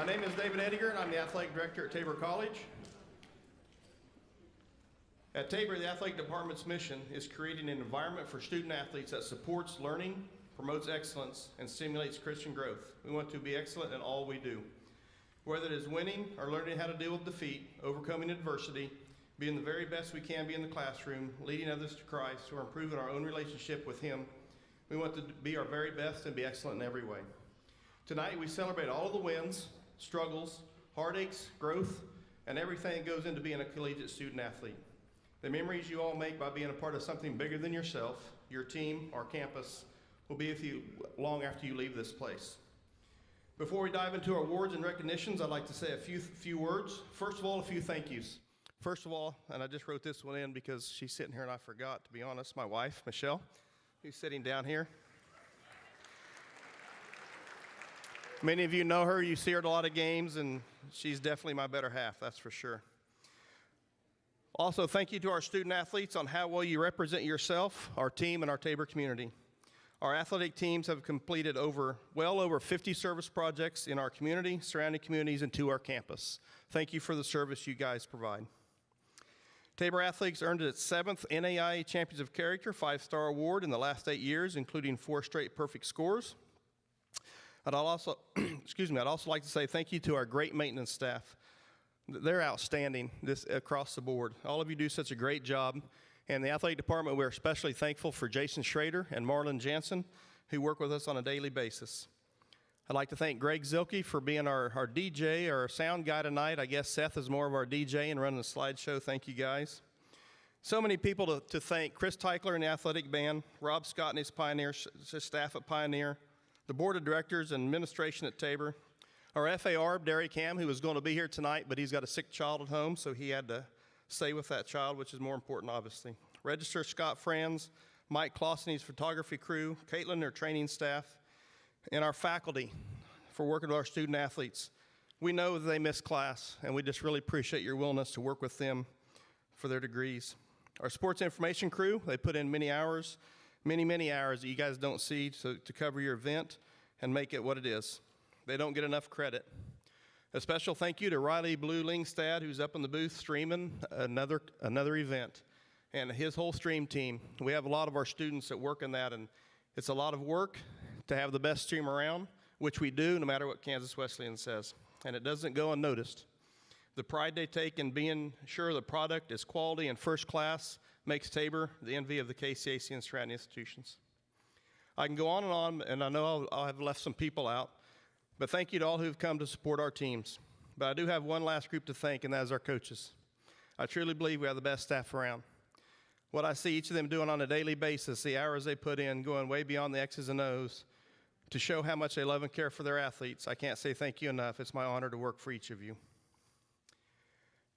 name is David Ediger, and I'm the athletic director at Tabor College. At Tabor, the athletic department's mission is creating an environment for student athletes that supports learning, promotes excellence, and stimulates Christian growth. We want to be excellent in all we do. Whether it is winning or learning how to deal with defeat, overcoming adversity, being the very best we can be in the classroom, leading others to Christ, or improving our own relationship with Him, we want to be our very best and be excellent in every way. Tonight, we celebrate all of the wins, struggles, heartaches, growth, and everything that goes into being a collegiate student athlete. The memories you all make by being a part of something bigger than yourself, your team, our campus, will be with you long after you leave this place. Before we dive into our awards and recognitions, I'd like to say a few words. First of all, a few thank yous. First of all, and I just wrote this one in because she's sitting here and I forgot, to be honest, my wife, Michelle, who's sitting down here. Many of you know her, you see her at a lot of games, and she's definitely my better half, that's for sure. Also, thank you to our student athletes on how well you represent yourself, our team, and our Tabor community. Our athletic teams have completed well over 50 service projects in our community, surrounding communities, and to our campus. Thank you for the service you guys provide. Tabor Athletics earned its 7th NAIA Champions of Character 5-star award in the last 8 years, including 4 straight perfect scores. I'd also like to say thank you to our great maintenance staff. They're outstanding across the board. All of you do such a great job. And the athletic department, we're especially thankful for Jason Schrader and Marlon Jansen, who work with us on a daily basis. I'd like to thank Greg Zilke for being our DJ, our sound guy tonight. I guess Seth is more of our DJ and running the slideshow. Thank you, guys. So many people to thank. Chris Teichler and the athletic band, Rob Scott and his Pioneer staff at Pioneer, the board of directors and administration at Tabor, our FAR, Derek Ham, who was going to be here tonight, but he's got a sick child at home, so he had to stay with that child, which is more important, obviously. Register Scott Franz, Mike Clausen, his photography crew, Caitlin, their training staff, and our faculty for working with our student athletes. We know that they miss class, and we just really appreciate your willingness to work with them for their degrees. Our sports information crew, they put in many hours that you guys don't see to cover your event and make it what it is. They don't get enough credit. A special thank you to Riley Blue Lingstad, who's up in the booth streaming another event, and his whole stream team. We have a lot of our students that work in that, and it's a lot of work to have the best stream around, which we do no matter what Kansas Wesleyan says, and it doesn't go unnoticed. The pride they take in being sure the product is quality and first class makes Tabor the envy of the KCAC and surrounding institutions. I can go on, and I know I'll have left some people out, but thank you to all who've come to support our teams. But I do have one last group to thank, and that is our coaches. I truly believe we have the best staff around. What I see each of them doing on a daily basis, the hours they put in, going way beyond the X's and O's to show how much they love and care for their athletes, I can't say thank you enough. It's my honor to work for each of you.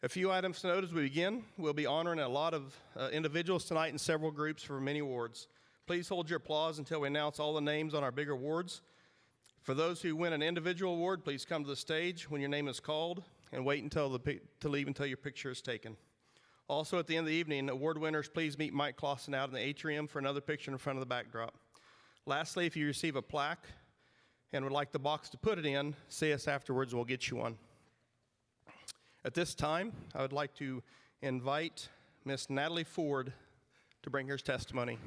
A few items to note as we begin. We'll be honoring a lot of individuals tonight in several groups for many awards. Please hold your applause until we announce all the names on our big awards. For those who win an individual award, please come to the stage when your name is called and wait to leave until your picture is taken. Also, at the end of the evening, award winners, please meet Mike Clausen out in the atrium for another picture in front of the backdrop. Lastly, if you receive a plaque and would like the box to put it in, see us afterwards and we'll get you one. At this time, I would like to invite Miss Natalie Ford to bring her testimony.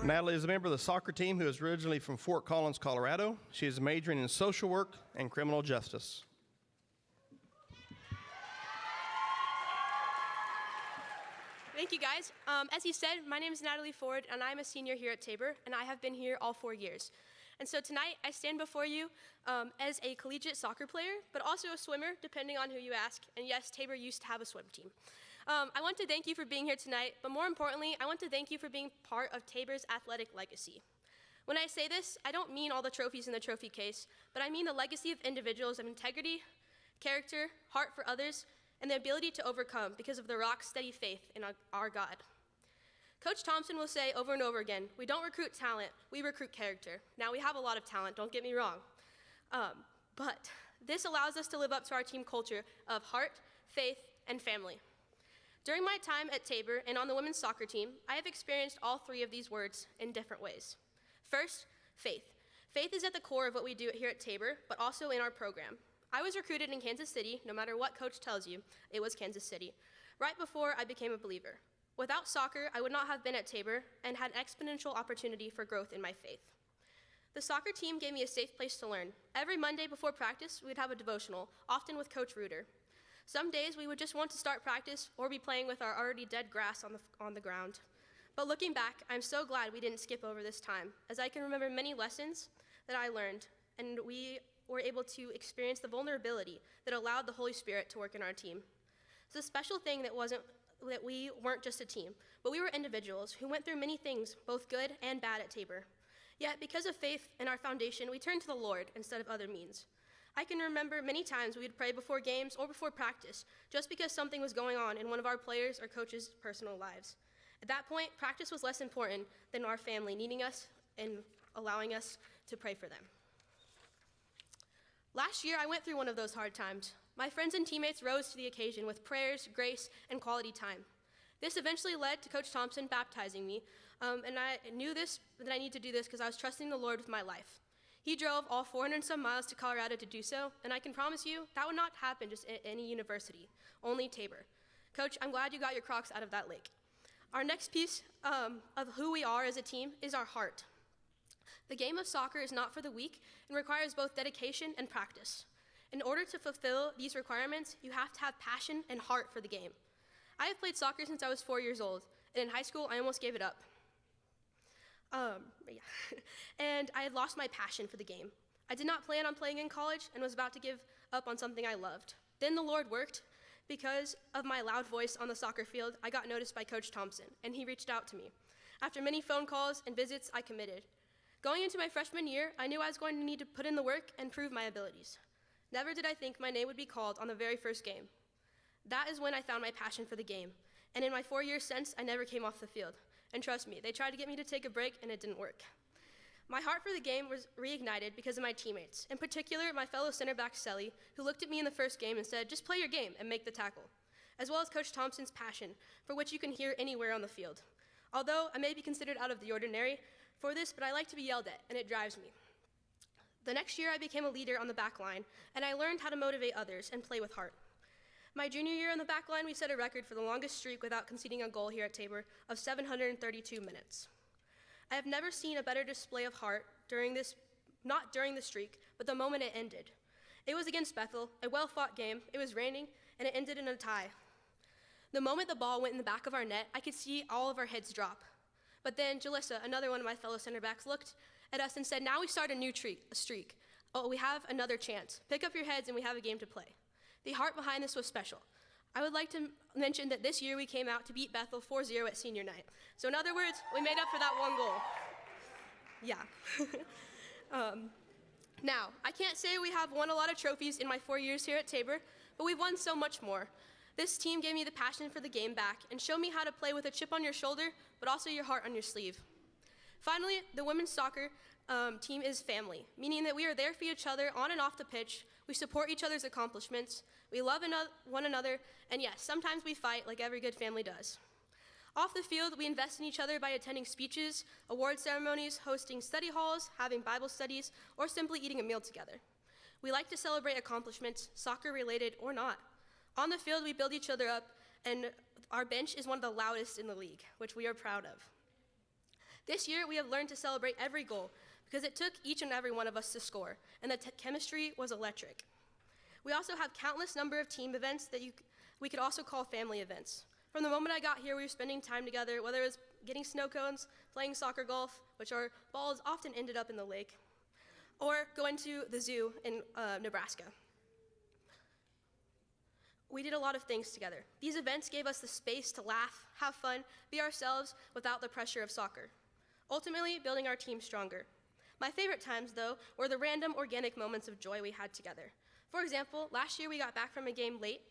Natalie is a member of the soccer team who is originally from Fort Collins, Colorado. She is majoring in social work and criminal justice. Thank you, guys. As you said, my name is Natalie Ford, and I'm a senior here at Tabor, and I have been here all 4 years. And so tonight, I stand before you as a collegiate soccer player, but also a swimmer, depending on who you ask. And yes, Tabor used to have a swim team. I want to thank you for being here tonight, but more importantly, I want to thank you for being part of Tabor's athletic legacy. When I say this, I don't mean all the trophies in the trophy case, but I mean the legacy of individuals of integrity, character, heart for others, and the ability to overcome because of the rock-steady faith in our God. Coach Thompson will say over and over again, we don't recruit talent, we recruit character. Now, we have a lot of talent, don't get me wrong, but this allows us to live up to our team culture of heart, faith, and family. During my time at Tabor and on the women's soccer team, I have experienced all three of these words in different ways. First, faith. Faith is at the core of what we do here at Tabor, but also in our program. I was recruited in Kansas City, no matter what coach tells you, it was Kansas City, right before I became a believer. Without soccer, I would not have been at Tabor and had an exponential opportunity for growth in my faith. The soccer team gave me a safe place to learn. Every Monday before practice, we'd have a devotional, often with Coach Reuter. Some days we would just want to start practice or be playing with our already dead grass on the ground. But looking back, I'm so glad we didn't skip over this time, as I can remember many lessons that I learned, and we were able to experience the vulnerability that allowed the Holy Spirit to work in our team. It's a special thing that we weren't just a team, but we were individuals who went through many things, both good and bad at Tabor. Yet, because of faith in our foundation, we turned to the Lord instead of other means. I can remember many times we would pray before games or before practice, just because something was going on in one of our players' or coaches' personal lives. At that point, practice was less important than our family needing us and allowing us to pray for them. Last year, I went through one of those hard times. My friends and teammates rose to the occasion with prayers, grace, and quality time. This eventually led to Coach Thompson baptizing me, and I knew that I need to do this because I was trusting the Lord with my life. He drove all 400 and some miles to Colorado to do so, and I can promise you that would not happen just at any university, only Tabor. Coach, I'm glad you got your Crocs out of that lake. Our next piece of who we are as a team is our heart. The game of soccer is not for the weak and requires both dedication and practice. In order to fulfill these requirements, you have to have passion and heart for the game. I have played soccer since I was 4 years old, and in high school, I almost gave it up. And I had lost my passion for the game. I did not plan on playing in college and was about to give up on something I loved. Then the Lord worked. Because of my loud voice on the soccer field, I got noticed by Coach Thompson, and he reached out to me. After many phone calls and visits, I committed. Going into my freshman year, I knew I was going to need to put in the work and prove my abilities. Never did I think my name would be called on the very first game. That is when I found my passion for the game, and in my 4 years since, I never came off the field. And trust me, they tried to get me to take a break, and it didn't work. My heart for the game was reignited because of my teammates, in particular, my fellow center back, Selly, who looked at me in the first game and said, just play your game and make the tackle, as well as Coach Thompson's passion, for which you can hear anywhere on the field. Although I may be considered out of the ordinary for this, but I like to be yelled at, and it drives me. The next year, I became a leader on the back line, and I learned how to motivate others and play with heart. My junior year on the back line, we set a record for the longest streak without conceding a goal here at Tabor of 732 minutes. I have never seen a better display of heart not during the streak, but the moment it ended. It was against Bethel, a well-fought game, it was raining, and it ended in a tie. The moment the ball went in the back of our net, I could see all of our heads drop. But then Jalissa, another one of my fellow center backs, looked at us and said, now we start a new streak. Oh, we have another chance. Pick up your heads and we have a game to play. The heart behind this was special. I would like to mention that this year we came out to beat Bethel 4-0 at senior night. So in other words, we made up for that one goal. Yeah. Now, I can't say we have won a lot of trophies in my 4 years here at Tabor, but we've won so much more. This team gave me the passion for the game back and showed me how to play with a chip on your shoulder, but also your heart on your sleeve. Finally, the women's soccer team is family, meaning that we are there for each other on and off the pitch. We support each other's accomplishments. We love one another, and yes, sometimes we fight like every good family does. Off the field, we invest in each other by attending speeches, award ceremonies, hosting study halls, having Bible studies, or simply eating a meal together. We like to celebrate accomplishments, soccer-related or not. On the field, we build each other up, and our bench is one of the loudest in the league, which we are proud of. This year, we have learned to celebrate every goal because it took each and every one of us to score, and the chemistry was electric. We also have countless number of team events that we could also call family events. From the moment I got here, we were spending time together, whether it was getting snow cones, playing soccer golf, which our balls often ended up in the lake, or going to the zoo in Nebraska. We did a lot of things together. These events gave us the space to laugh, have fun, be ourselves without the pressure of soccer, ultimately building our team stronger. My favorite times, though, were the random organic moments of joy we had together. For example, last year we got back from a game late,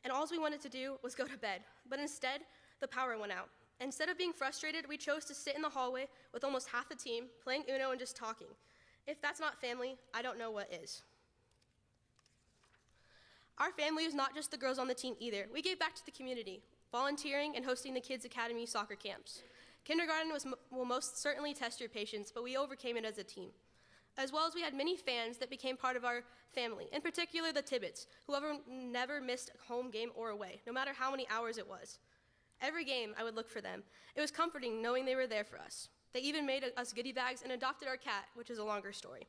and all we wanted to do was go to bed, but instead, the power went out. Instead of being frustrated, we chose to sit in the hallway with almost half the team, playing Uno and just talking. If that's not family, I don't know what is. Our family is not just the girls on the team either. We gave back to the community, volunteering and hosting the Kids Academy soccer camps. Kindergarten will most certainly test your patience, but we overcame it as a team. As well as we had many fans that became part of our family, in particular the Tibbetts, who never missed a home game or away, no matter how many hours it was. Every game, I would look for them. It was comforting knowing they were there for us. They even made us goodie bags and adopted our cat, which is a longer story.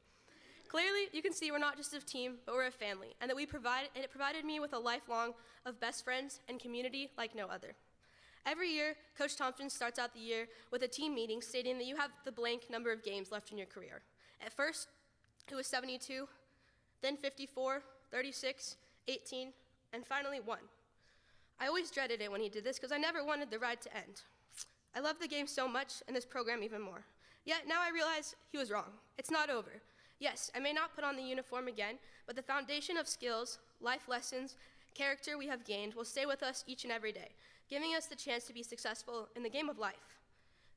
Clearly, you can see we're not just a team, but we're a family, and it provided me with a lifelong of best friends and community like no other. Every year, Coach Thompson starts out the year with a team meeting stating that you have the blank number of games left in your career. At first, it was 72, then 54, 36, 18, and finally 1. I always dreaded it when he did this because I never wanted the ride to end. I love the game so much and this program even more. Yet now I realize he was wrong. It's not over. Yes, I may not put on the uniform again, but the foundation of skills, life lessons, character we have gained will stay with us each and every day, giving us the chance to be successful in the game of life.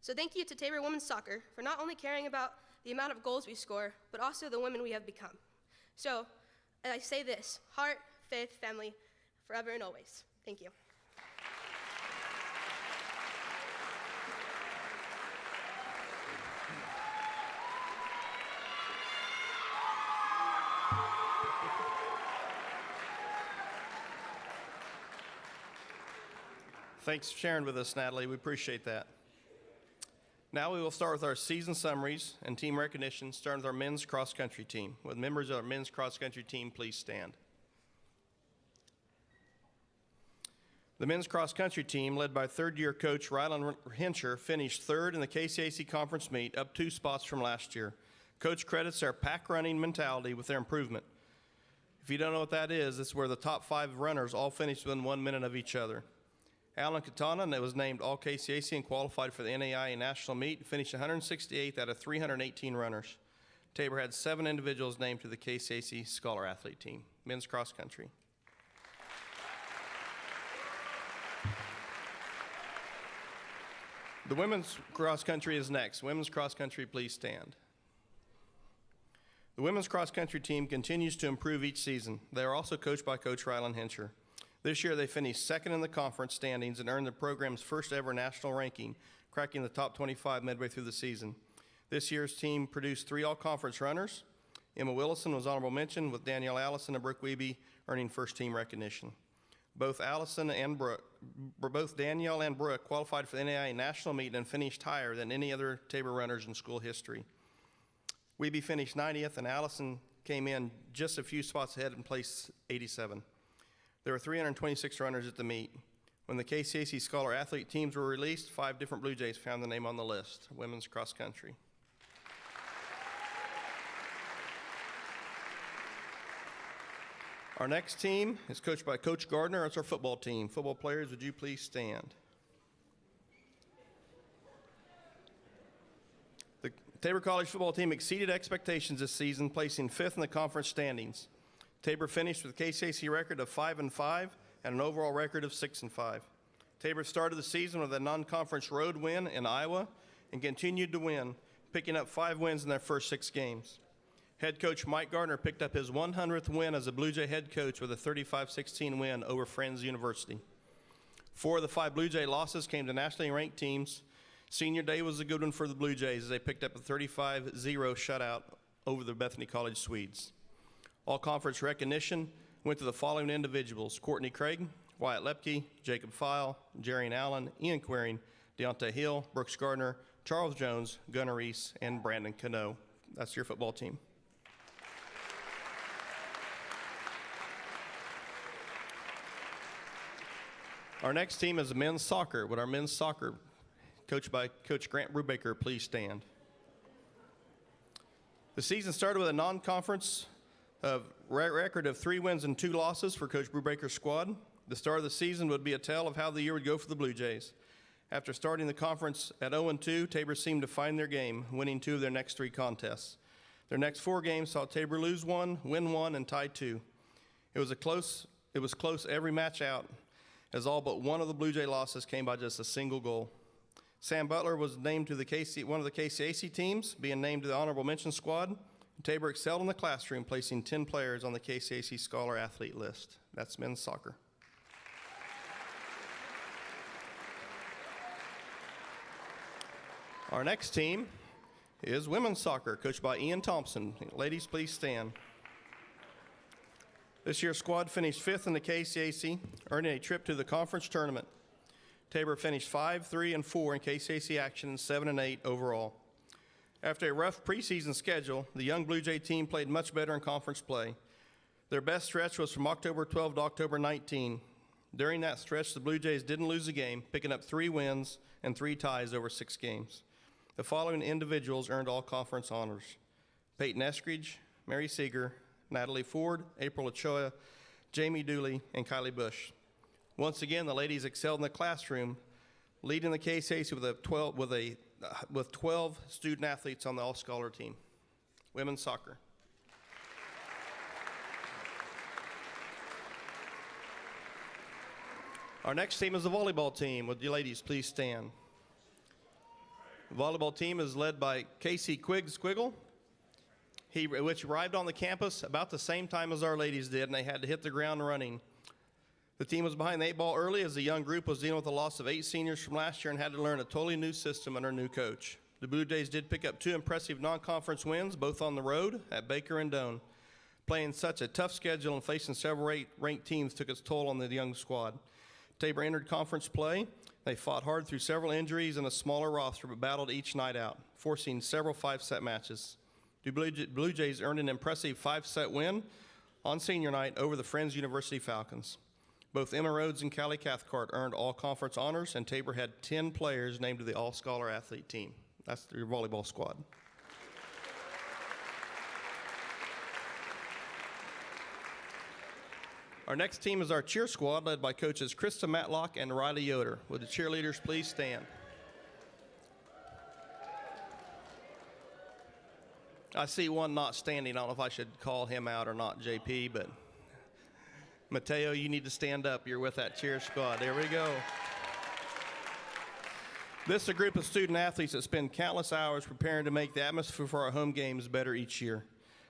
So thank you to Tabor Women's Soccer for not only caring about the amount of goals we score, but also the women we have become. So I say this: heart, faith, family, forever and always. Thank you. Thanks for sharing with us, Natalie. We appreciate that. Now we will start with our season summaries and team recognition, starting with our men's cross-country team. Would members of our men's cross-country team please stand? The men's cross-country team, led by third-year coach Rylan Hensher, finished third in the KCAC conference meet, up 2 spots from last year. Coach credits their pack-running mentality with their improvement. If you don't know what that is, it's where the top 5 runners all finished within 1 minute of each other. Alan Katana, that was named All-KCAC and qualified for the NAIA National Meet, finished 168th out of 318 runners. Tabor had 7 individuals named to the KCAC Scholar Athlete team. Men's cross country. The women's cross country is next. Women's cross country, please stand. The women's cross country team continues to improve each season. They are also coached by Coach Rylan Hensher. This year, they finished second in the conference standings and earned the program's first ever national ranking, cracking the top 25 midway through the season. This year's team produced 3 all-conference runners. Emma Willison was honorable mention, with Danielle Allison and Brooke Wiebe earning first team recognition. Both Danielle and Brooke qualified for the NAIA National Meet and finished higher than any other Tabor runners in school history. Wiebe finished 90th, and Allison came in just a few spots ahead in place 87. There were 326 runners at the meet. When the KCAC Scholar Athlete teams were released, 5 different Blue Jays found the name on the list. Women's cross country. Our next team is coached by Coach Gardner. It's our football team. Football players, would you please stand? The Tabor College football team exceeded expectations this season, placing 5th in the conference standings. Tabor finished with a KCAC record of 5-5 and an overall record of 6-5. Tabor started the season with a non-conference road win in Iowa and continued to win, picking up 5 wins in their first 6 games. Head coach Mike Gardner picked up his 100th win as a Blue Jay head coach with a 35-16 win over Friends University. 4 of the 5 Blue Jay losses came to nationally ranked teams. Senior day was a good one for the Blue Jays as they picked up a 35-0 shutout over the Bethany College Swedes. All-conference recognition went to the following individuals: Courtney Craig, Wyatt Lepke, Jacob File, Jerry Allen, Ian Queering, Deontay Hill, Brooks Gardner, Charles Jones, Gunnar Reese, and Brandon Cano. That's your football team. Our next team is men's soccer. Would our men's soccer, coached by Coach Grant Brubaker, please stand? The season started with a non-conference record of 3 wins and 2 losses for Coach Brubaker's squad. The start of the season would be a tell of how the year would go for the Blue Jays. After starting the conference at 0-2, Tabor seemed to find their game, winning 2 of their next 3 contests. Their next 4 games saw Tabor lose 1, win 1, and tie 2. It was close every match out, as all but one of the Blue Jay losses came by just a single goal. Sam Butler was named to one of the KCAC teams, being named to the honorable mention squad. Tabor excelled in the classroom, placing 10 players on the KCAC Scholar Athlete list. That's men's soccer. Our next team is women's soccer, coached by Ian Thompson. Ladies, please stand. This year's squad finished 5th in the KCAC, earning a trip to the conference tournament. Tabor finished 5, 3, and 4 in KCAC action and 7 and 8 overall. After a rough preseason schedule, the young Blue Jay team played much better in conference play. Their best stretch was from October 12 to October 19. During that stretch, the Blue Jays didn't lose a game, picking up 3 wins and 3 ties over 6 games. The following individuals earned all conference honors: Peyton Eskridge, Mary Seeger, Natalie Ford, April Ochoa, Jamie Dooley, and Kylie Bush. Once again, the ladies excelled in the classroom, leading the KCAC with 12 student athletes on the all-scholar team. Women's soccer. Our next team is the volleyball team. Would you ladies please stand? The volleyball team is led by Casey Quiggle, which arrived on the campus about the same time as our ladies did, and they had to hit the ground running. The team was behind the 8 ball early as the young group was dealing with the loss of 8 seniors from last year and had to learn a totally new system under a new coach. The Blue Jays did pick up 2 impressive non-conference wins, both on the road at Baker and Doane. Playing such a tough schedule and facing several ranked teams took its toll on the young squad. Tabor entered conference play. They fought hard through several injuries and a smaller roster, but battled each night out, forcing several 5-set matches. The Blue Jays earned an impressive 5-set win on senior night over the Friends University Falcons. Both Emma Rhodes and Callie Cathcart earned all conference honors, and Tabor had 10 players named to the all-scholar athlete team. That's your volleyball squad. Our next team is our cheer squad, led by coaches Krista Matlock and Riley Yoder. Would the cheerleaders please stand? I see one not standing. I don't know if I should call him out or not, JP, but Mateo, you need to stand up. You're with that cheer squad. There we go. This is a group of student athletes that spend countless hours preparing to make the atmosphere for our home games better each year.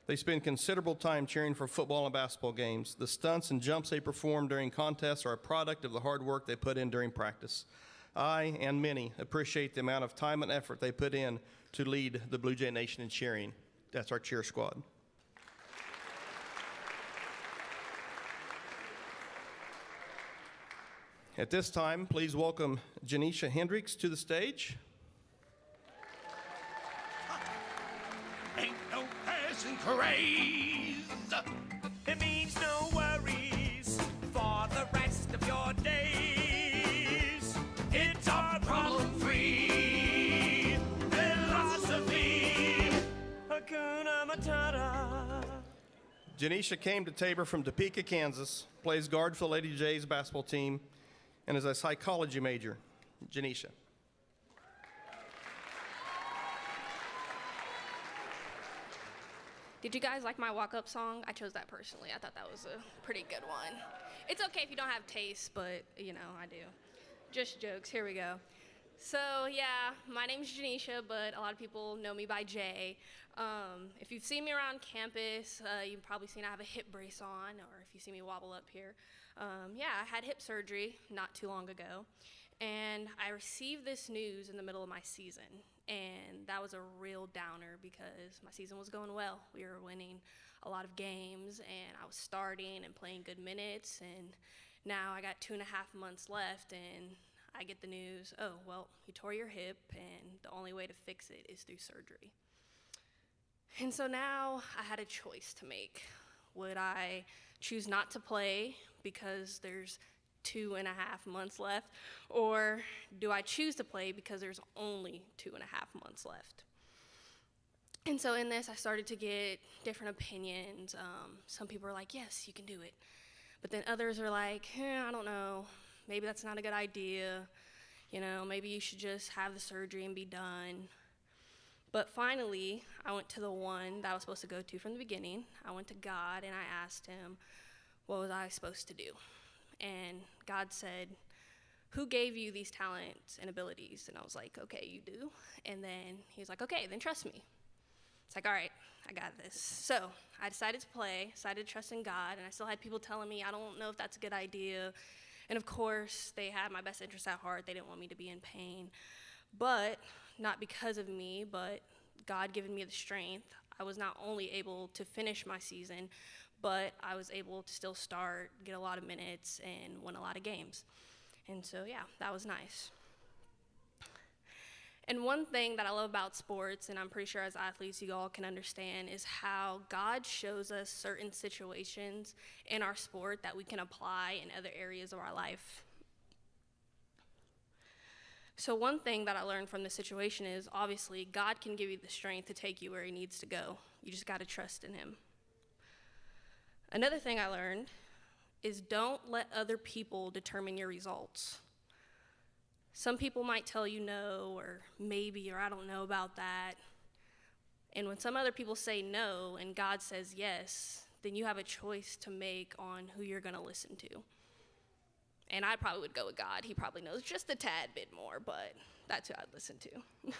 They spend considerable time cheering for football and basketball games. The stunts and jumps they perform during contests are a product of the hard work they put in during practice. I, and many, appreciate the amount of time and effort they put in to lead the Blue Jay Nation in cheering. That's our cheer squad. At this time, please welcome Janisha Hendricks to the stage. Ain't no passing craze. It means no worries for the rest of your days. It's our problem-free philosophy. Hakuna Matata. Janisha came to Tabor from Topeka, Kansas, plays guard for the Lady Jays basketball team, and is a psychology major. Janisha. Did you guys like my walk-up song? I chose that personally. I thought that was a pretty good one. It's okay if you don't have taste, but, you know, I do. Just jokes. Here we go. So, yeah, my name's Janisha, but a lot of people know me by Jay. If you've seen me around campus, you've probably seen I have a hip brace on, or if you see me wobble up here. Yeah, I had hip surgery not too long ago, and I received this news in the middle of my season. And that was a real downer because my season was going well. We were winning a lot of games, and I was starting and playing good minutes. And now I got 2.5 months left, and I get the news, oh, well, you tore your hip, and the only way to fix it is through surgery. And so now I had a choice to make. Would I choose not to play because there's 2.5 months left, or do I choose to play because there's only 2.5 months left? And so in this, I started to get different opinions. Some people are like, yes, you can do it. But then others are like, I don't know, maybe that's not a good idea. You know, maybe you should just have the surgery and be done. But finally, I went to the one that I was supposed to go to from the beginning. I went to God and I asked him, what was I supposed to do? And God said, who gave you these talents and abilities? And I was like, okay, you do. And then he was like, okay, then trust me. It's like, all right, I got this. So I decided to play, decided to trust in God, and I still had people telling me, I don't know if that's a good idea. And of course, they had my best interests at heart. They didn't want me to be in pain. But not because of me, but God giving me the strength, I was not only able to finish my season, but I was able to still start, get a lot of minutes, and win a lot of games. And so, yeah, that was nice. And one thing that I love about sports, and I'm pretty sure as athletes you all can understand, is how God shows us certain situations in our sport that we can apply in other areas of our life. So one thing that I learned from this situation is, obviously, God can give you the strength to take you where he needs to go. You just got to trust in him. Another thing I learned is don't let other people determine your results. Some people might tell you no, or maybe, or I don't know about that. And when some other people say no and God says yes, then you have a choice to make on who you're going to listen to. And I probably would go with God. He probably knows just a tad bit more, but that's who I'd listen to.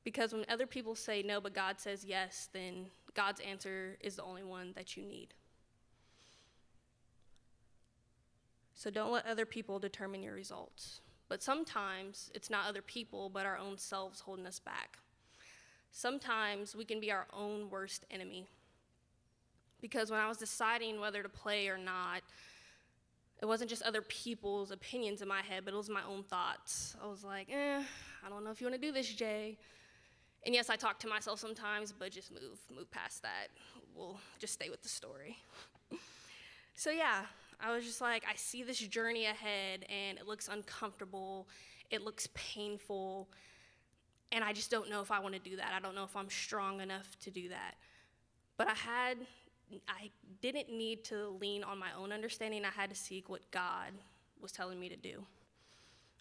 Because when other people say no, but God says yes, then God's answer is the only one that you need. So don't let other people determine your results. But sometimes it's not other people, but our own selves holding us back. Sometimes we can be our own worst enemy. Because when I was deciding whether to play or not, it wasn't just other people's opinions in my head, but it was my own thoughts. I was like, I don't know if you want to do this, Jay. And yes, I talk to myself sometimes, but just move past that. We'll just stay with the story. So yeah, I was just like, I see this journey ahead, and it looks uncomfortable, it looks painful, and I just don't know if I want to do that. I don't know if I'm strong enough to do that. But I didn't need to lean on my own understanding. I had to seek what God was telling me to do.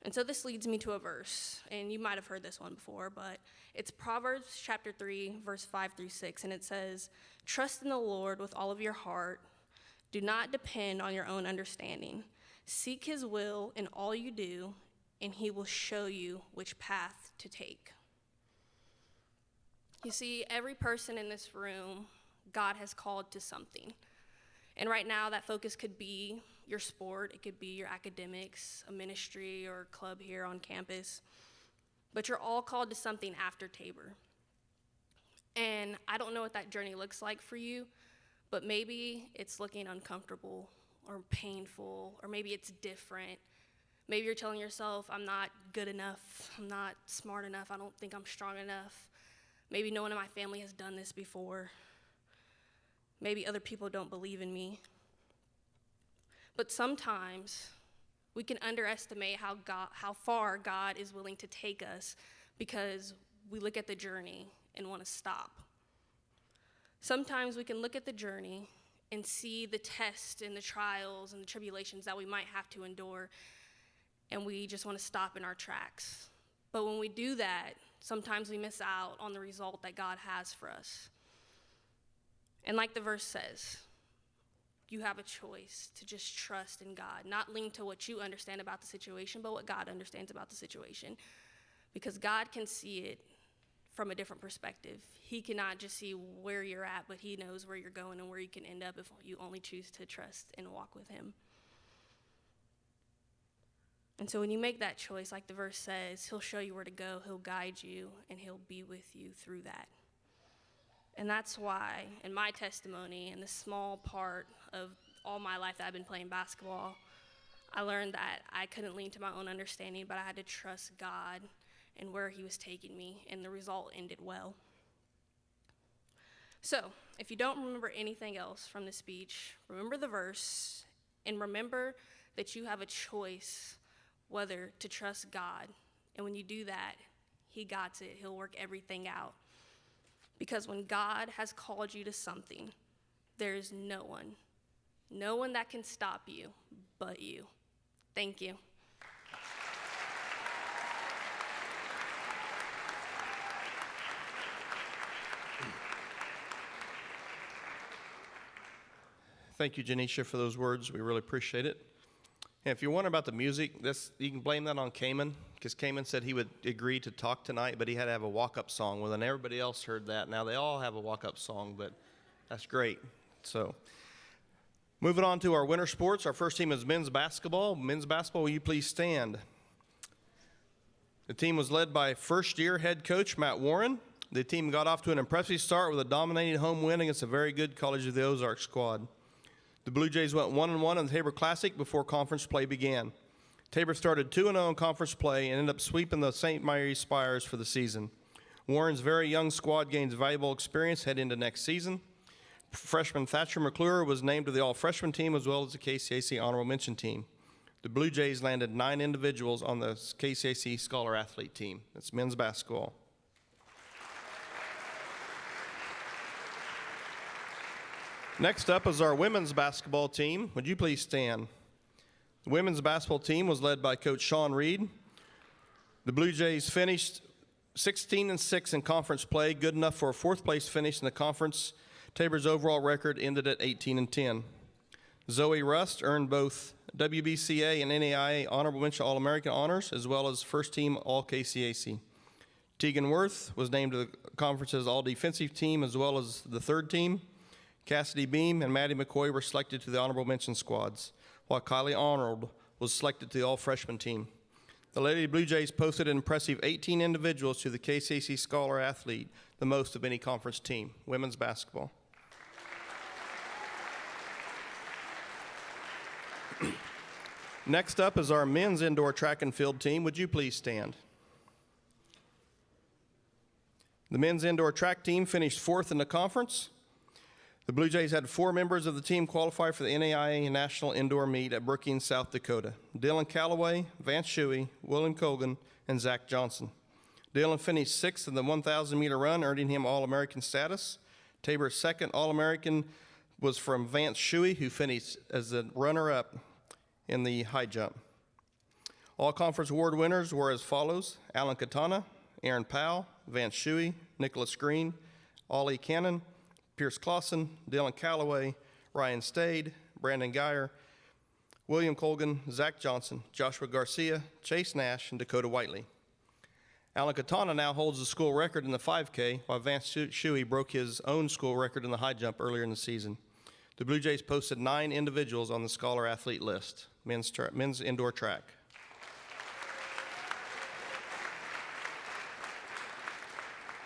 And so this leads me to a verse, and you might have heard this one before, but it's Proverbs chapter 3, verse 5 through 6, and it says, "Trust in the Lord with all of your heart. Do not depend on your own understanding. Seek his will in all you do, and he will show you which path to take." You see, every person in this room, God has called to something. And right now, that focus could be your sport, it could be your academics, a ministry or club here on campus. But you're all called to something after Tabor. And I don't know what that journey looks like for you, but maybe it's looking uncomfortable or painful, or maybe it's different. Maybe you're telling yourself, I'm not good enough, I'm not smart enough, I don't think I'm strong enough. Maybe no one in my family has done this before. Maybe other people don't believe in me. But sometimes we can underestimate how far God is willing to take us because we look at the journey and want to stop. Sometimes we can look at the journey and see the tests and the trials and the tribulations that we might have to endure, and we just want to stop in our tracks. But when we do that, sometimes we miss out on the result that God has for us. And like the verse says, you have a choice to just trust in God, not lean to what you understand about the situation, but what God understands about the situation. Because God can see it from a different perspective. He cannot just see where you're at, but he knows where you're going and where you can end up if you only choose to trust and walk with him. And so when you make that choice, like the verse says, he'll show you where to go, he'll guide you, and he'll be with you through that. And that's why, in my testimony, in this small part of all my life that I've been playing basketball, I learned that I couldn't lean to my own understanding, but I had to trust God and where he was taking me, and the result ended well. So, if you don't remember anything else from the speech, remember the verse, and remember that you have a choice whether to trust God. And when you do that, he got it. He'll work everything out. Because when God has called you to something, there's no one that can stop you but you. Thank you. Thank you, Janisha, for those words. We really appreciate it. And if you're wondering about the music, you can blame that on Cayman, because Cayman said he would agree to talk tonight, but he had to have a walk-up song. Well, then everybody else heard that. Now they all have a walk-up song, but that's great. So, moving on to our winter sports. Our first team is men's basketball. Men's basketball, will you please stand? The team was led by first-year head coach Matt Warren. The team got off to an impressive start with a dominating home win against a very good College of the Ozarks squad. The Blue Jays went 1-1 in the Tabor Classic before conference play began. Tabor started 2-0 in conference play and ended up sweeping the St. Mary's Spires for the season. Warren's very young squad gains valuable experience heading into next season. Freshman Thatcher McClure was named to the all-freshman team as well as the KCAC honorable mention team. The Blue Jays landed 9 individuals on the KCAC Scholar Athlete team. That's men's basketball. Next up is our women's basketball team. Would you please stand? The women's basketball team was led by Coach Sean Reed. The Blue Jays finished 16-6 in conference play, good enough for a 4th place finish in the conference. Tabor's overall record ended at 18-10. Zoe Rust earned both WBCA and NAIA Honorable Mention All-American honors, as well as first team All-KCAC. Tegan Worth was named to the conference's All-Defensive team, as well as the 3rd team. Cassidy Beam and Maddie McCoy were selected to the honorable mention squads, while Kylie Arnold was selected to the all-freshman team. The Lady Blue Jays posted an impressive 18 individuals to the KCAC Scholar Athlete, the most of any conference team. Women's basketball. Next up is our men's indoor track and field team. Would you please stand? The men's indoor track team finished 4th in the conference. The Blue Jays had 4 members of the team qualify for the NAIA National Indoor Meet at Brookings, South Dakota. Dylan Calloway, Vance Shuey, William Colgan, and Zach Johnson. Dylan finished 6th in the 1,000-meter run, earning him All-American status. Tabor's second All-American was from Vance Shuey, who finished as the runner-up in the high jump. All conference award winners were as follows: Alan Katana, Aaron Powell, Vance Shuey, Nicholas Green, Ollie Cannon, Pierce Clausen, Dylan Calloway, Ryan Stade, Brandon Geyer, William Colgan, Zach Johnson, Joshua Garcia, Chase Nash, and Dakota Whiteley. Alan Katana now holds the school record in the 5K, while Vance Shuey broke his own school record in the high jump earlier in the season. The Blue Jays posted 9 individuals on the Scholar Athlete list, men's indoor track.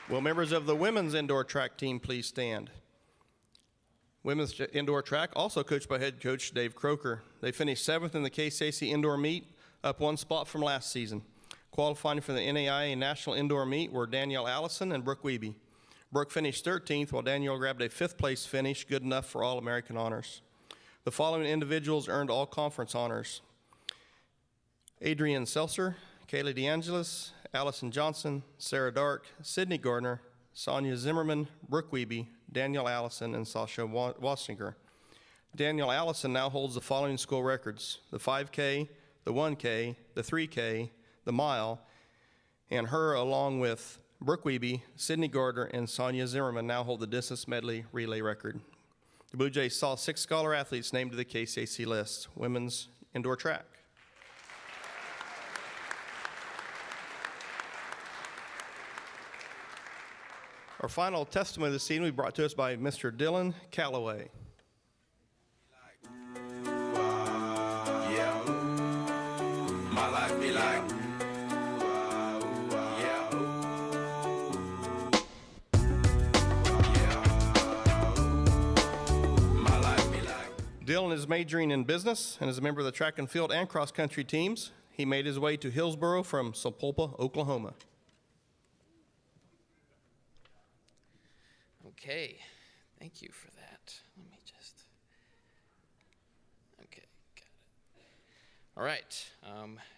Will members of the women's indoor track team please stand? Women's indoor track, also coached by head coach Dave Croker. They finished 7th in the KCAC indoor meet, up 1 spot from last season. Qualifying for the NAIA National Indoor Meet were Danielle Allison and Brooke Wiebe. Brooke finished 13th, while Danielle grabbed a 5th place finish, good enough for All-American honors. The following individuals earned all conference honors: Adrienne Seltzer, Kaylee DeAngelis, Allison Johnson, Sarah Dark, Sydney Gardner, Sonia Zimmerman, Brooke Wiebe, Danielle Allison, and Sasha Wassinger. Danielle Allison now holds the following school records: the 5K, the 1K, the 3K, the mile, and her, along with Brooke Wiebe, Sydney Gardner, and Sonia Zimmerman, now hold the distance medley relay record. The Blue Jays saw 6 scholar athletes named to the KCAC list. Women's indoor track. Our final testimony this evening will be brought to us by Mr. Dylan Calloway. Yeah, my life be like, yeah, my life be like. Dylan is majoring in business and is a member of the track and field and cross country teams. He made his way to Hillsboro from Sapulpa, Oklahoma. Okay, thank you for that. Let me just, okay, got it. All right,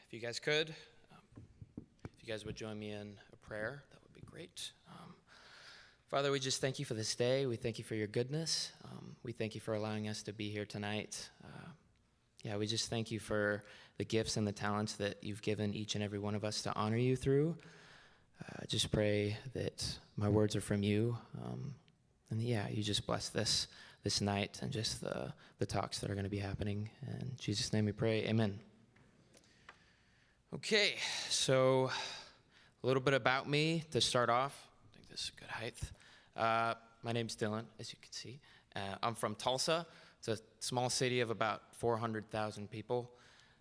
if you guys could, if you guys would join me in a prayer, that would be great. Father, we just thank you for this day. We thank you for your goodness. We thank you for allowing us to be here tonight. Yeah, we just thank you for the gifts and the talents that you've given each and every one of us to honor you through. Just pray that my words are from you. And yeah, you just bless this night and just the talks that are going to be happening. In Jesus' name we pray, amen. Okay, so a little bit about me to start off. I think this is good height. My name's Dylan, as you can see. I'm from Tulsa. It's a small city of about 400,000 people.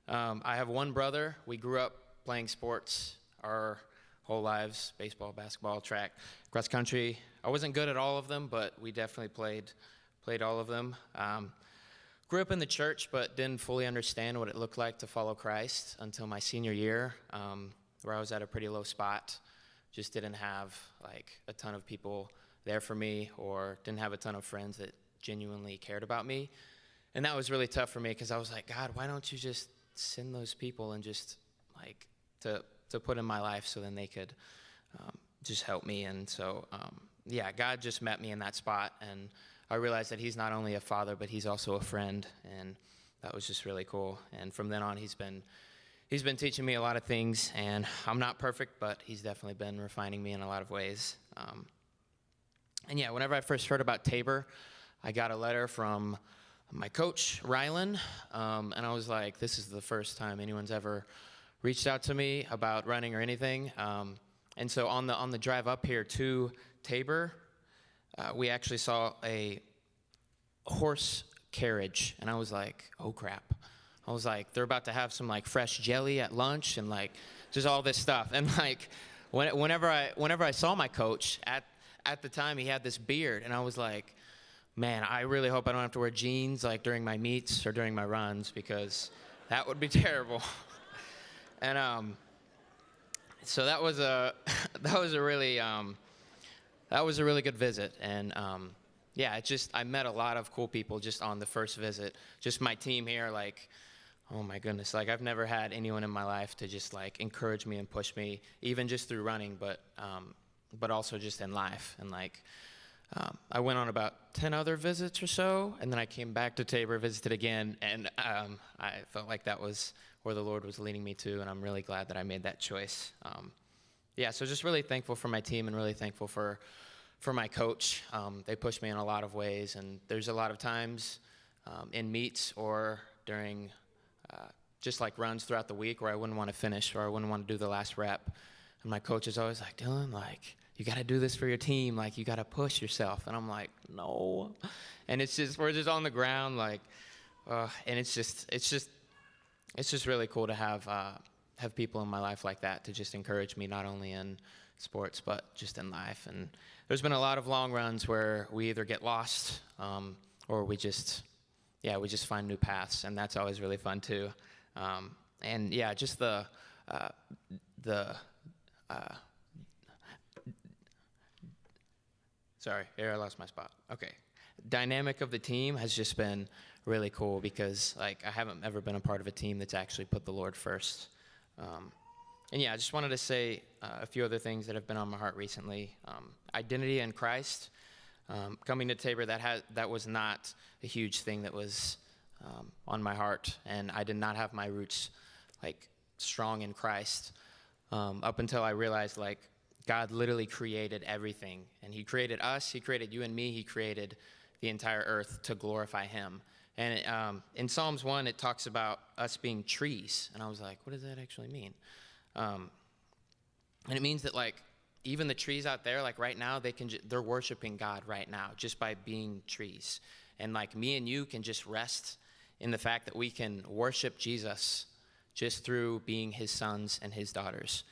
I have one brother. We grew up playing sports our whole lives: baseball, basketball, track, cross country. I wasn't good at all of them, but we definitely played all of them. Grew up in the church, but didn't fully understand what it looked like to follow Christ until my senior year, where I was at a pretty low spot. Just didn't have like a ton of people there for me, or didn't have a ton of friends that genuinely cared about me. And that was really tough for me, because I was like, God, why don't you just send those people and just like to put in my life so then they could just help me. And so, yeah, God just met me in that spot, and I realized that he's not only a father, but he's also a friend, and that was just really cool. And from then on, he's been teaching me a lot of things, and I'm not perfect, but he's definitely been refining me in a lot of ways. And yeah, whenever I first heard about Tabor, I got a letter from my coach, Rylan, and I was like, this is the first time anyone's ever reached out to me about running or anything. And so on the drive up here to Tabor, we actually saw a horse carriage, and I was like, oh crap. I was like, they're about to have some like fresh jelly at lunch and like just all this stuff. And like whenever I saw my coach, at the time he had this beard, and I was like, man, I really hope I don't have to wear jeans like during my meets or during my runs, because that would be terrible. And so that was a really good visit. And yeah, I met a lot of cool people just on the first visit. Just my team here, like, oh my goodness, like I've never had anyone in my life to just like encourage me and push me, even just through running, but also just in life. And like I went on about 10 other visits or so, and then I came back to Tabor, visited again, and I felt like that was where the Lord was leading me to, and I'm really glad that I made that choice. Yeah, so just really thankful for my team, and really thankful for my coach. They pushed me in a lot of ways, and there's a lot of times in meets or during just like runs throughout the week where I wouldn't want to finish, or I wouldn't want to do the last rep. And my coach is always like, Dylan, like, you got to do this for your team. Like, you got to push yourself. And I'm like, no. And we're just on the ground, like, and it's just really cool to have people in my life like that to just encourage me, not only in sports, but just in life. And there's been a lot of long runs where we either get lost, or we just find new paths. And that's always really fun too. And yeah, just sorry, here I lost my spot. Okay. Dynamic of the team has just been really cool, because like I haven't ever been a part of a team that's actually put the Lord first. And yeah, I just wanted to say a few other things that have been on my heart recently. Identity in Christ. Coming to Tabor, that was not a huge thing that was on my heart, and I did not have my roots like strong in Christ up until I realized like God literally created everything, and he created us, he created you and me, he created the entire earth to glorify him. And in Psalms 1, it talks about us being trees, and I was like, what does that actually mean? And it means that like even the trees out there, like right now, they're worshiping God right now just by being trees. And like me and you can just rest in the fact that we can worship Jesus just through being his sons and his daughters.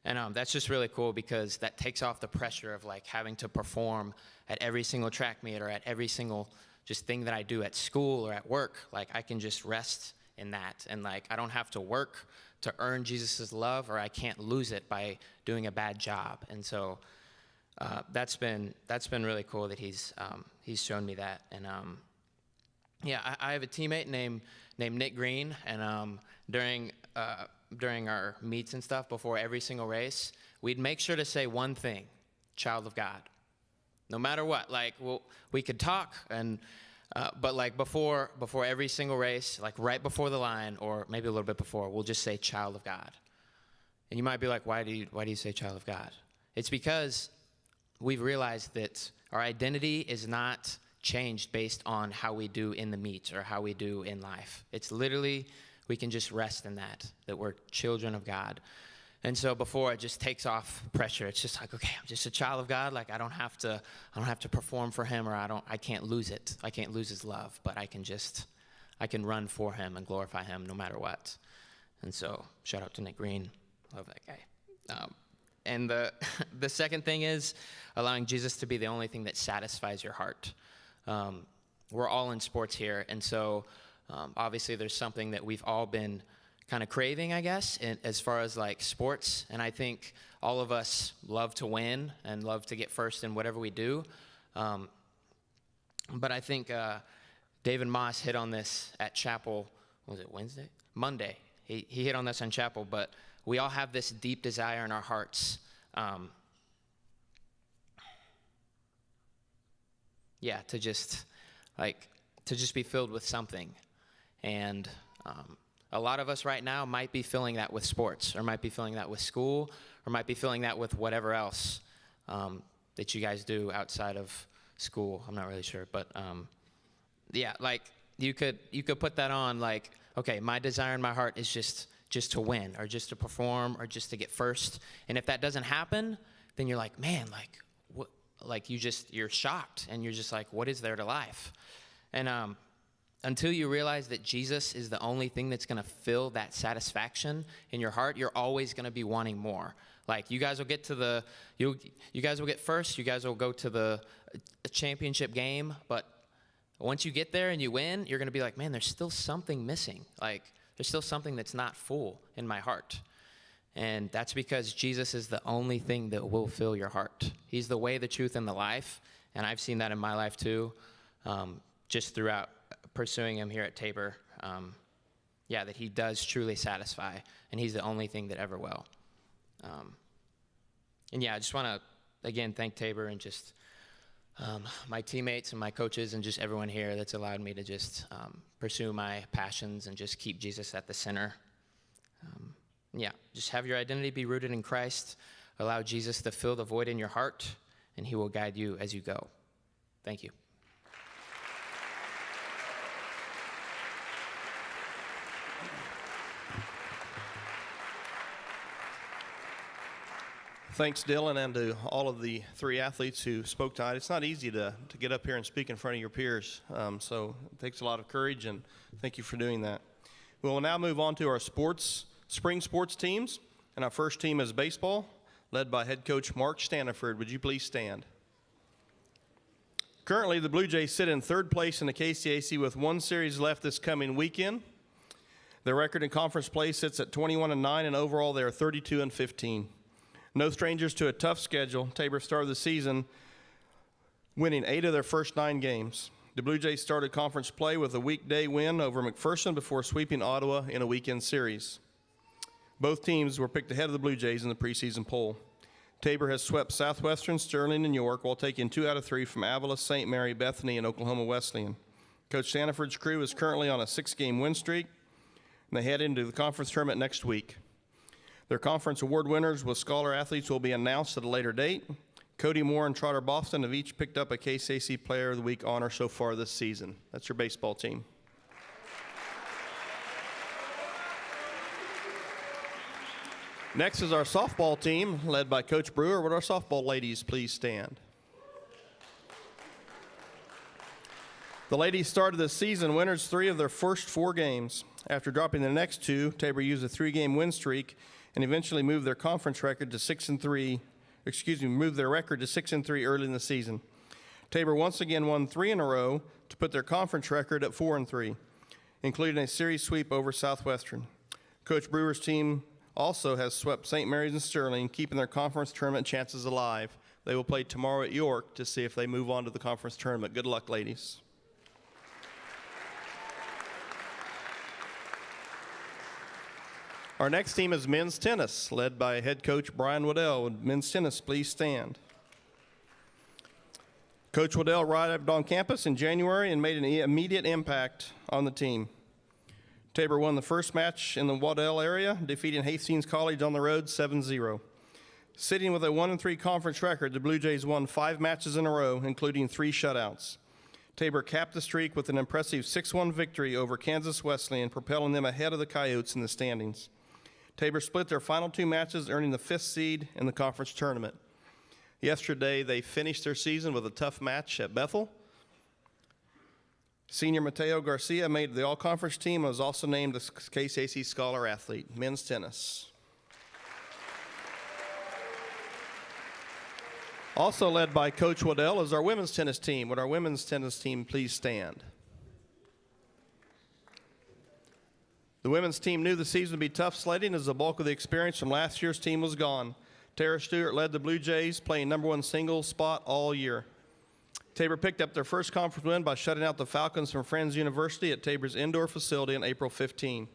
And that's just really cool, because that takes off the pressure of like having to perform at every single track meet or at every single just thing that I do at school or at work. Like I can just rest in that, and like I don't have to work to earn Jesus' love, or I can't lose it by doing a bad job. And so that's been really cool that he's shown me that. And yeah, I have a teammate named Nick Green, and during our meets and stuff before every single race, we'd make sure to say one thing: child of God. No matter what, like we could talk, but like before every single race, like right before the line, or maybe a little bit before, we'll just say child of God. And you might be like, why do you say child of God? It's because we've realized that our identity is not changed based on how we do in the meet or how we do in life. It's literally, we can just rest in that we're children of God. And so before it just takes off pressure, it's just like, okay, I'm just a child of God. Like I don't have to perform for him, or I can't lose it. I can't lose his love, but I can run for him and glorify him no matter what. And so shout out to Nick Green. Love that guy. And the second thing is allowing Jesus to be the only thing that satisfies your heart. We're all in sports here, and so obviously there's something that we've all been kind of craving, I guess, as far as like sports. And I think all of us love to win and love to get first in whatever we do. But I think David Moss hit on this at Chapel. Was it Wednesday? Monday. He hit on this on Chapel, but we all have this deep desire in our hearts. To just be filled with something. And a lot of us right now might be feeling that with sports, or might be feeling that with school, or might be feeling that with whatever else that you guys do outside of school. I'm not really sure, but like you could put that on like, okay, my desire in my heart is just to win, or just to perform, or just to get first. And if that doesn't happen, then you're like, man, like what? Like you're shocked, and you're just like, what is there to life? And until you realize that Jesus is the only thing that's going to fill that satisfaction in your heart, you're always going to be wanting more. Like you guys will get to you guys will get first, you guys will go to the championship game, but once you get there and you win, you're going to be like, man, there's still something missing. Like there's still something that's not full in my heart. And that's because Jesus is the only thing that will fill your heart. He's the way, the truth, and the life. And I've seen that in my life too, just throughout pursuing him here at Tabor. That he does truly satisfy, and he's the only thing that ever will. I just want to, again, thank Tabor and just my teammates and my coaches and just everyone here that's allowed me to just pursue my passions and just keep Jesus at the center. Just have your identity be rooted in Christ. Allow Jesus to fill the void in your heart, and he will guide you as you go. Thank you. Thanks, Dylan, and to all of the three athletes who spoke tonight. It's not easy to get up here and speak in front of your peers, so it takes a lot of courage, and thank you for doing that. We will now move on to our spring sports teams, and our first team is baseball, led by head coach Mark Staniford. Would you please stand? Currently, the Blue Jays sit in third place in the KCAC with one series left this coming weekend. Their record in conference play sits at 21-9, and overall they are 32-15. No strangers to a tough schedule. Tabor started the season winning 8 of their first 9 games. The Blue Jays started conference play with a weekday win over McPherson before sweeping Ottawa in a weekend series. Both teams were picked ahead of the Blue Jays in the preseason poll. Tabor has swept Southwestern, Sterling, and York, while taking 2 out of 3 from Avila, St. Mary, Bethany, and Oklahoma Wesleyan. Coach Staniford's crew is currently on a 6-game win streak, and they head into the conference tournament next week. Their conference award winners with scholar athletes will be announced at a later date. Cody Moore and Trotter Boston have each picked up a KCAC Player of the Week honor so far this season. That's your baseball team. Next is our softball team, led by Coach Brewer. Would our softball ladies please stand? The ladies started the season winners 3 of their first 4 games. After dropping the next 2, Tabor used a 3-game win streak and eventually moved their conference record to 6-3. Moved their record to 6-3 early in the season. Tabor once again won 3 in a row to put their conference record at 4-3, including a series sweep over Southwestern. Coach Brewer's team also has swept St. Mary's and Sterling, keeping their conference tournament chances alive. They will play tomorrow at York to see if they move on to the conference tournament. Good luck, ladies. Our next team is men's tennis, led by head coach Brian Waddell. Would men's tennis please stand? Coach Waddell arrived on campus in January and made an immediate impact on the team. Tabor won the first match in the Waddell area, defeating Hastings College on the road 7-0. Sitting with a 1-3 conference record, the Blue Jays won 5 matches in a row, including 3 shutouts. Tabor capped the streak with an impressive 6-1 victory over Kansas Wesleyan, propelling them ahead of the Coyotes in the standings. Tabor split their final 2 matches, earning the 5th seed in the conference tournament. Yesterday, they finished their season with a tough match at Bethel. Senior Mateo Garcia made the all-conference team and was also named the KCAC Scholar Athlete, men's tennis. Also led by Coach Waddell is our women's tennis team. Would our women's tennis team please stand? The women's team knew the season would be tough sledding as the bulk of the experience from last year's team was gone. Tara Stewart led the Blue Jays, playing #1 singles spot all year. Tabor picked up their first conference win by shutting out the Falcons from Friends University at Tabor's indoor facility on April 15.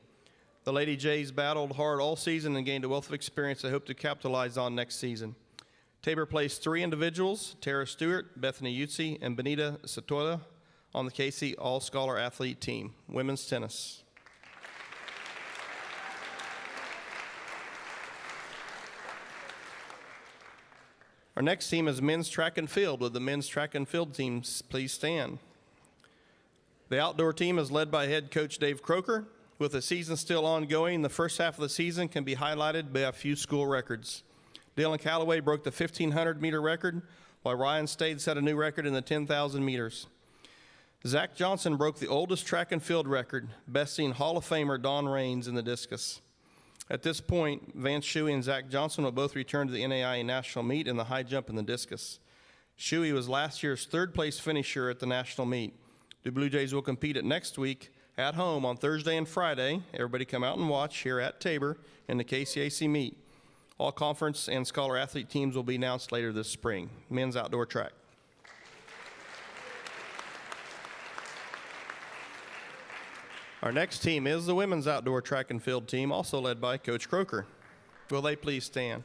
The Lady Jays battled hard all season and gained a wealth of experience they hope to capitalize on next season. Tabor placed 3 individuals, Tara Stewart, Bethany Utsi, and Benita Satola, on the KC All-Scholar Athlete team, women's tennis. Our next team is men's track and field. Would the men's track and field teams please stand? The outdoor team is led by head coach Dave Croker. With the season still ongoing, the first half of the season can be highlighted by a few school records. Dylan Calloway broke the 1,500-meter record, while Ryan Stade set a new record in the 10,000 meters. Zach Johnson broke the oldest track and field record, besting Hall of Famer Don Raines in the discus. At this point, Vance Shuey and Zach Johnson will both return to the NAIA National Meet in the high jump and the discus. Shuey was last year's 3rd-place finisher at the National Meet. The Blue Jays will compete at next week at home on Thursday and Friday. Everybody come out and watch here at Tabor in the KCAC Meet. All conference and scholar athlete teams will be announced later this spring. Men's outdoor track. Our next team is the women's outdoor track and field team, also led by Coach Croker. Will they please stand?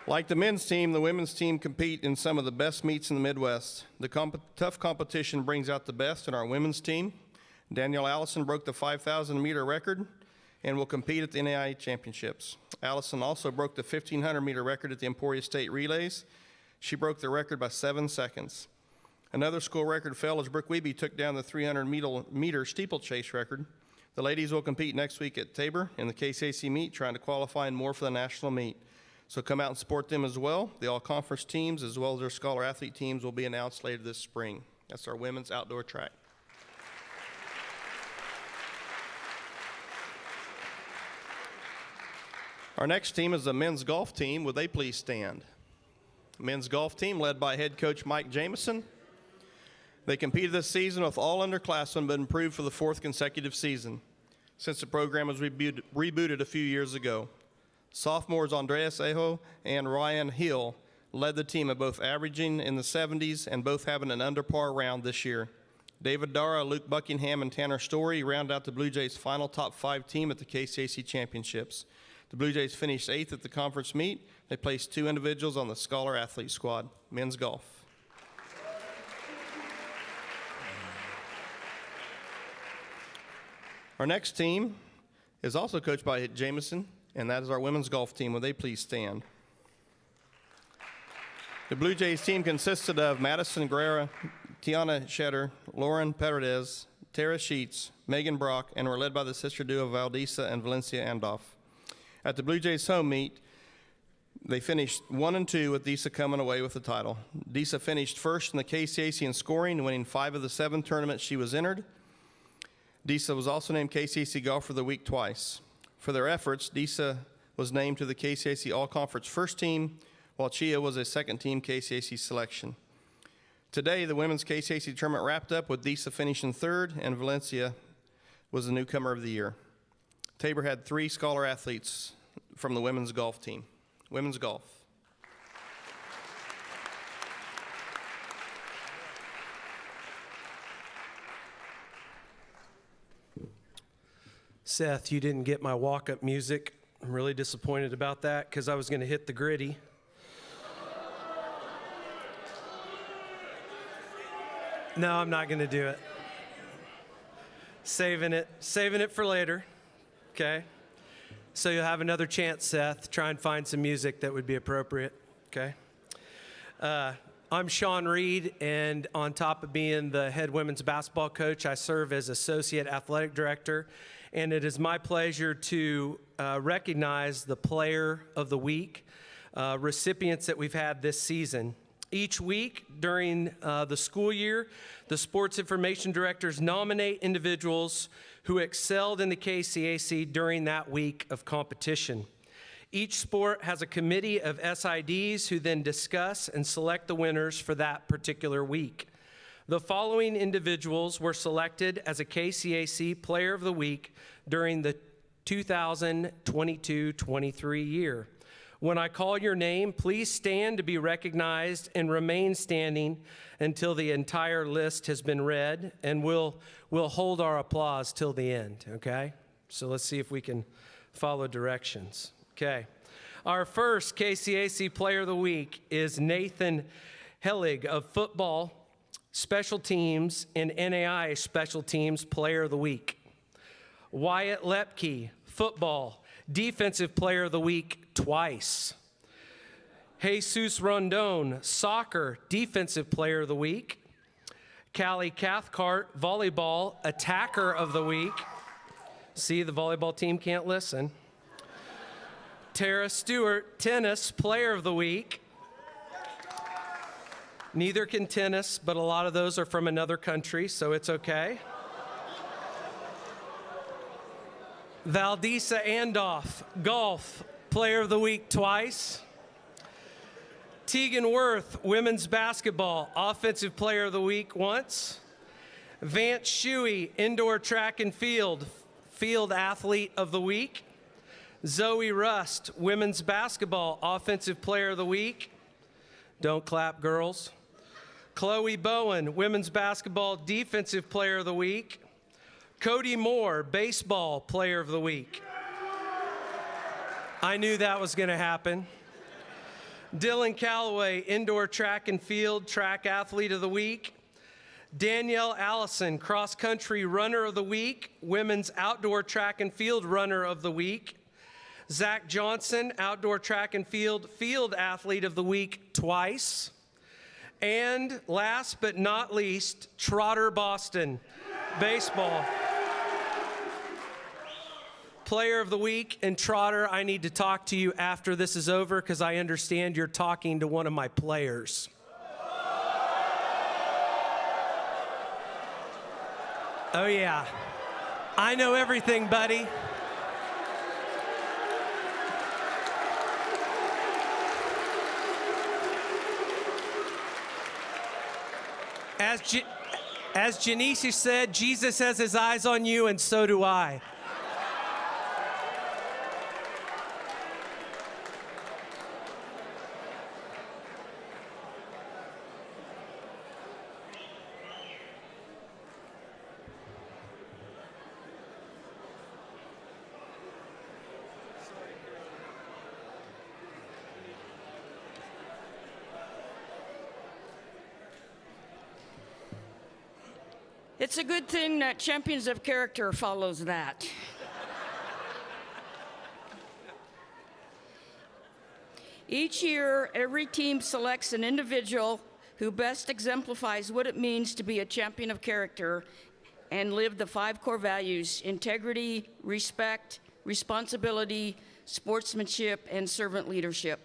Like the men's team, the women's team compete in some of the best meets in the Midwest. The tough competition brings out the best in our women's team. Danielle Allison broke the 5,000-meter record and will compete at the NAIA Championships. Allison also broke the 1,500-meter record at the Emporia State Relays. She broke the record by 7 seconds. Another school record fell as Brooke Wiebe took down the 300-meter steeplechase record. The ladies will compete next week at Tabor in the KCAC meet, trying to qualify and more for the national meet. So come out and support them as well. The all-conference teams, as well as their scholar athlete teams, will be announced later this spring. That's our women's outdoor track. Our next team is the men's golf team. Would they please stand? Men's golf team led by head coach Mike Jamison. They competed this season with all underclassmen, but improved for the 4th consecutive season since the program was rebooted a few years ago. Sophomores Andreas Aho and Ryan Hill led the team at both averaging in the 70s and both having an under par round this year. David Dara, Luke Buckingham, and Tanner Story round out the Blue Jays' final top 5 team at the KCAC Championships. The Blue Jays finished 8th at the conference meet. They placed 2 individuals on the Scholar Athlete squad, men's golf. Our next team is also coached by Jamison, and that is our women's golf team. Will they please stand? The Blue Jays team consisted of Madison Guerrera, Tiana Shetter, Lauren Paredes, Tara Sheets, Megan Brock, and were led by the sister duo Valdisa and Valencia Andoff. At the Blue Jays home meet, they finished 1 and 2 with Disa coming away with the title. Disa finished first in the KCAC in scoring, winning 5 of the 7 tournaments she was entered. Disa was also named KCAC Golfer of the Week twice. For their efforts, Disa was named to the KCAC All-Conference first team, while Chia was a second-team KCAC selection. Today, the women's KCAC tournament wrapped up with Disa finishing 3rd, and Valencia was the newcomer of the year. Tabor had 3 scholar athletes from the women's golf team. Women's golf. Seth, you didn't get my walk-up music. I'm really disappointed about that because I was going to hit the gritty. No, I'm not going to do it. Saving it for later, okay? So you'll have another chance, Seth. Try and find some music that would be appropriate, okay? I'm Sean Reed, and on top of being the head women's basketball coach, I serve as associate athletic director, and it is my pleasure to recognize the Player of the Week recipients that we've had this season. Each week during the school year, the sports information directors nominate individuals who excelled in the KCAC during that week of competition. Each sport has a committee of SIDs who then discuss and select the winners for that particular week. The following individuals were selected as a KCAC Player of the Week during the 2022-23 year. When I call your name, please stand to be recognized and remain standing until the entire list has been read, and we'll hold our applause till the end, okay? So let's see if we can follow directions. Okay. Our first KCAC Player of the Week is Nathan Hellig of football, special teams, and NAI special teams Player of the Week. Wyatt Lepke, football, defensive Player of the Week twice. Jesus Rondon, soccer, defensive Player of the Week. Callie Cathcart, volleyball, attacker of the week. See, the volleyball team can't listen. Tara Stewart, tennis, Player of the Week. Neither can tennis, but a lot of those are from another country, so it's okay. Valdisa Andoff, golf, Player of the Week twice. Tegan Worth, women's basketball, offensive Player of the Week once. Vance Shuey, indoor track and field, field athlete of the week. Zoe Rust, women's basketball, offensive Player of the Week. Don't clap, girls. Chloe Bowen, women's basketball, defensive Player of the Week. Cody Moore, baseball, Player of the Week. I knew that was going to happen. Dylan Calloway, indoor track and field, track athlete of the week. Danielle Allison, cross-country runner of the week, women's outdoor track and field runner of the week. Zach Johnson, outdoor track and field, field athlete of the week twice. And last but not least, Trotter Boston, baseball. Player of the week. And Trotter, I need to talk to you after this is over because I understand you're talking to one of my players. Oh yeah, I know everything, buddy. As Janice said, Jesus has his eyes on you, and so do I. It's a good thing that Champions of Character follows that. Each year, every team selects an individual who best exemplifies what it means to be a champion of character and live the 5 core values: integrity, respect, responsibility, sportsmanship, and servant leadership.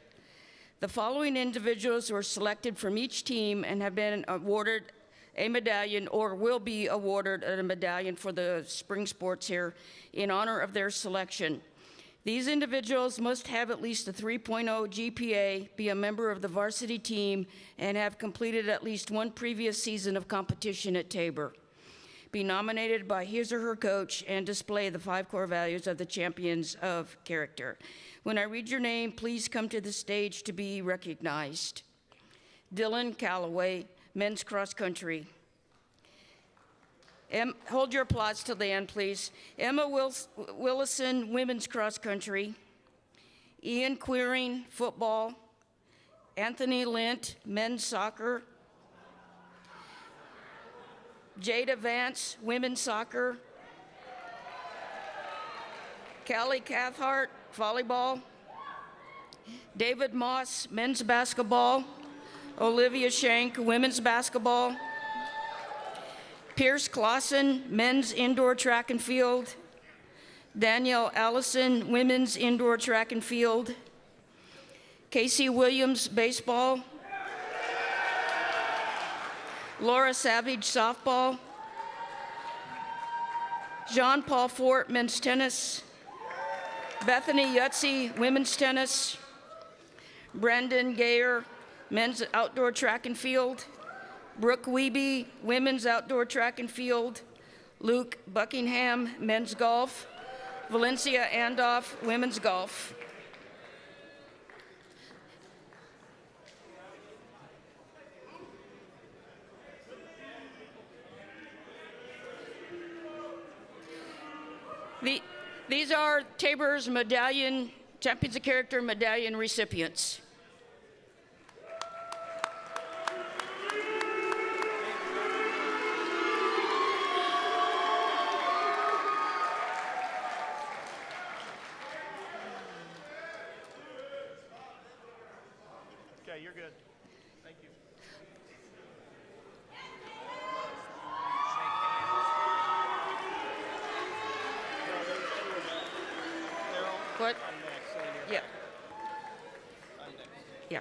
The following individuals were selected from each team and have been awarded a medallion or will be awarded a medallion for the spring sports here in honor of their selection. These individuals must have at least a 3.0 GPA, be a member of the varsity team, and have completed at least one previous season of competition at Tabor. Be nominated by his or her coach and display the 5 core values of the champions of character. When I read your name, please come to the stage to be recognized. Dylan Calloway, men's cross country. Hold your applause till the end, please. Emma Willison, women's cross country. Ian Queering, football. Anthony Lint, men's soccer. Jada Vance, women's soccer. Callie Cathcart, volleyball. David Moss, men's basketball. Olivia Shank, women's basketball. Pierce Clausen, men's indoor track and field. Danielle Allison, women's indoor track and field. Casey Williams, baseball. Laura Savage, softball. Jean-Paul Fort, men's tennis. Bethany Yutzi, women's tennis. Brandon Gayer, men's outdoor track and field. Brooke Wiebe, women's outdoor track and field. Luke Buckingham, men's golf. Valencia Andoff, women's golf. These are Tabor's medallion, Champions of Character medallion recipients. Okay, you're good. Thank you. What? Yeah. Yeah.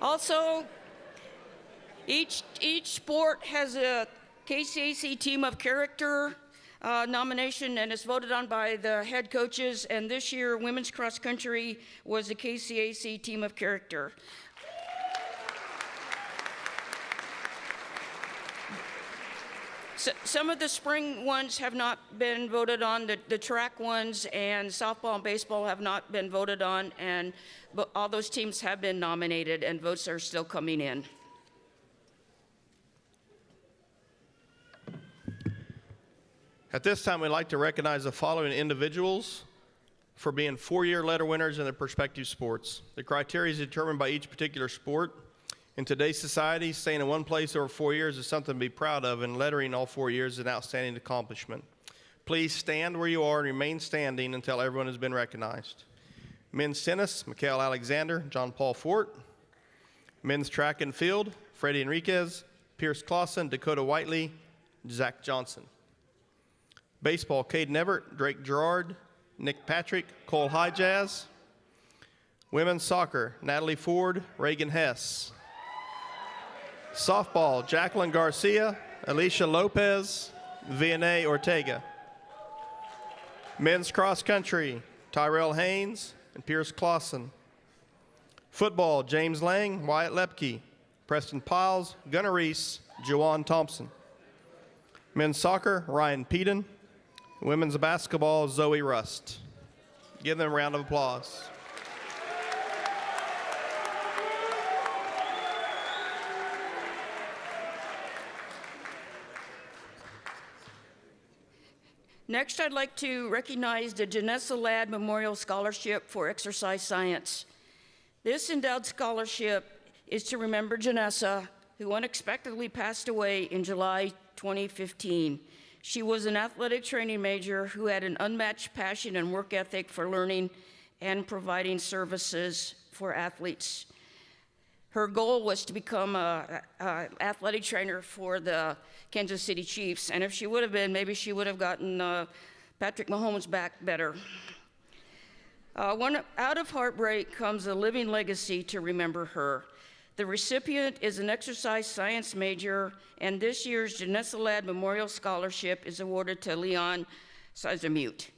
Also, each sport has a KCAC Team of Character nomination, and it's voted on by the head coaches. And this year, women's cross country was the KCAC Team of Character. So, some of the spring ones have not been voted on. The track ones and softball and baseball have not been voted on, but all those teams have been nominated, and votes are still coming in. At this time, we'd like to recognize the following individuals for being four-year letter winners in their respective sports. The criteria is determined by each particular sport. In today's society, staying in one place over 4 years is something to be proud of, and lettering all 4 years is an outstanding accomplishment. Please stand where you are and remain standing until everyone has been recognized. Men's tennis, Mikhail Alexander, John Paul Fort. Men's track and field, Freddie Enriquez, Pierce Clausen, Dakota Whiteley, Zach Johnson. Baseball, Caden Everett, Drake Gerard, Nick Patrick, Cole Highjazz. Women's soccer, Natalie Ford, Reagan Hess. Softball, Jacqueline Garcia, Alicia Lopez, Vianney Ortega. Men's cross country, Tyrell Haynes and Pierce Clausen. Football, James Lang, Wyatt Lepke, Preston Piles, Gunnar Reese, Juwan Thompson. Men's soccer, Ryan Peden. Women's basketball, Zoe Rust. Give them a round of applause. Next, I'd like to recognize the Janessa Ladd Memorial Scholarship for Exercise Science. This endowed scholarship is to remember Janessa, who unexpectedly passed away in July 2015. She was an athletic training major who had an unmatched passion and work ethic for learning and providing services for athletes. Her goal was to become an athletic trainer for the Kansas City Chiefs, and if she would have been, maybe she would have gotten Patrick Mahomes back better. Out of heartbreak comes a living legacy to remember her. The recipient is an exercise science major, and this year's Janessa Ladd Memorial Scholarship is awarded to Leon Sizemute.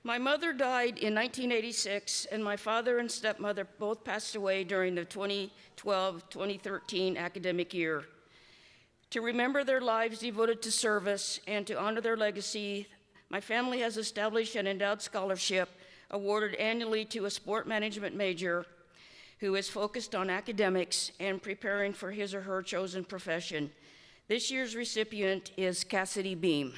My mother died in 1986, and my father and stepmother both passed away during the 2012-2013 academic year. To remember their lives devoted to service and to honor their legacy, my family has established an endowed scholarship awarded annually to a sport management major who is focused on academics and preparing for his or her chosen profession. This year's recipient is Cassidy Beam.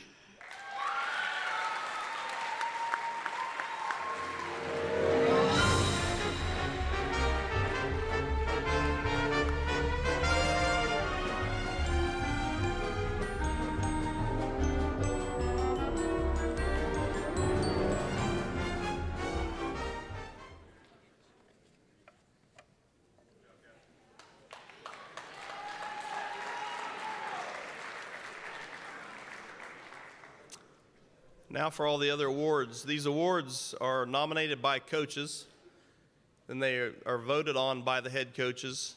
Now for all the other awards. These awards are nominated by coaches, and they are voted on by the head coaches.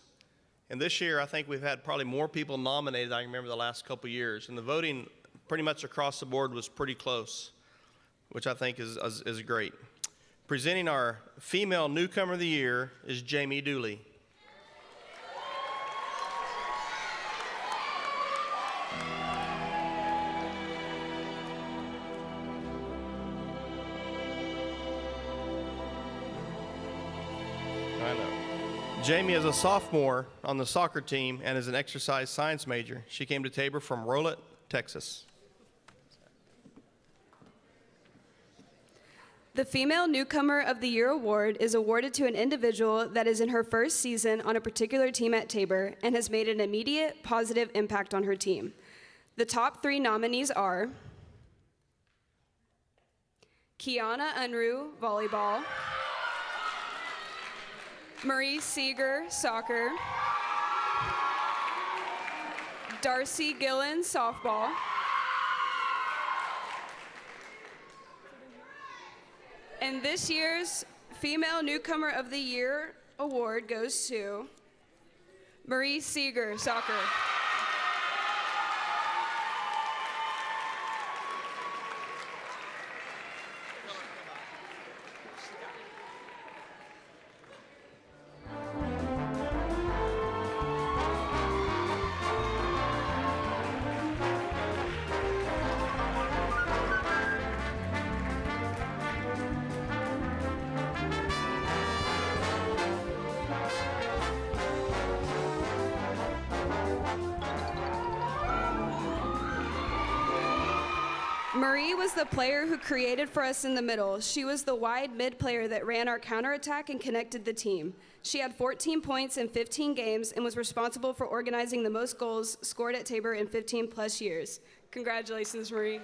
And this year, I think we've had probably more people nominated than I can remember the last couple years. And the voting pretty much across the board was pretty close, which I think is great. Presenting our female newcomer of the year is Jamie Dooley. I know. Jamie is a sophomore on the soccer team and is an exercise science major. She came to Tabor from Rolette, Texas. The Female Newcomer of the Year award is awarded to an individual that is in her first season on a particular team at Tabor and has made an immediate positive impact on her team. The top 3 nominees are Kiana Unruh, volleyball, Marie Seeger, soccer, Darcy Gillen, softball, and this year's Female Newcomer of the Year award goes to Marie Seeger, soccer. Marie was the player who created for us in the middle. She was the wide mid player that ran our counterattack and connected the team. She had 14 points in 15 games and was responsible for organizing the most goals scored at Tabor in 15 plus years. Congratulations, Marie.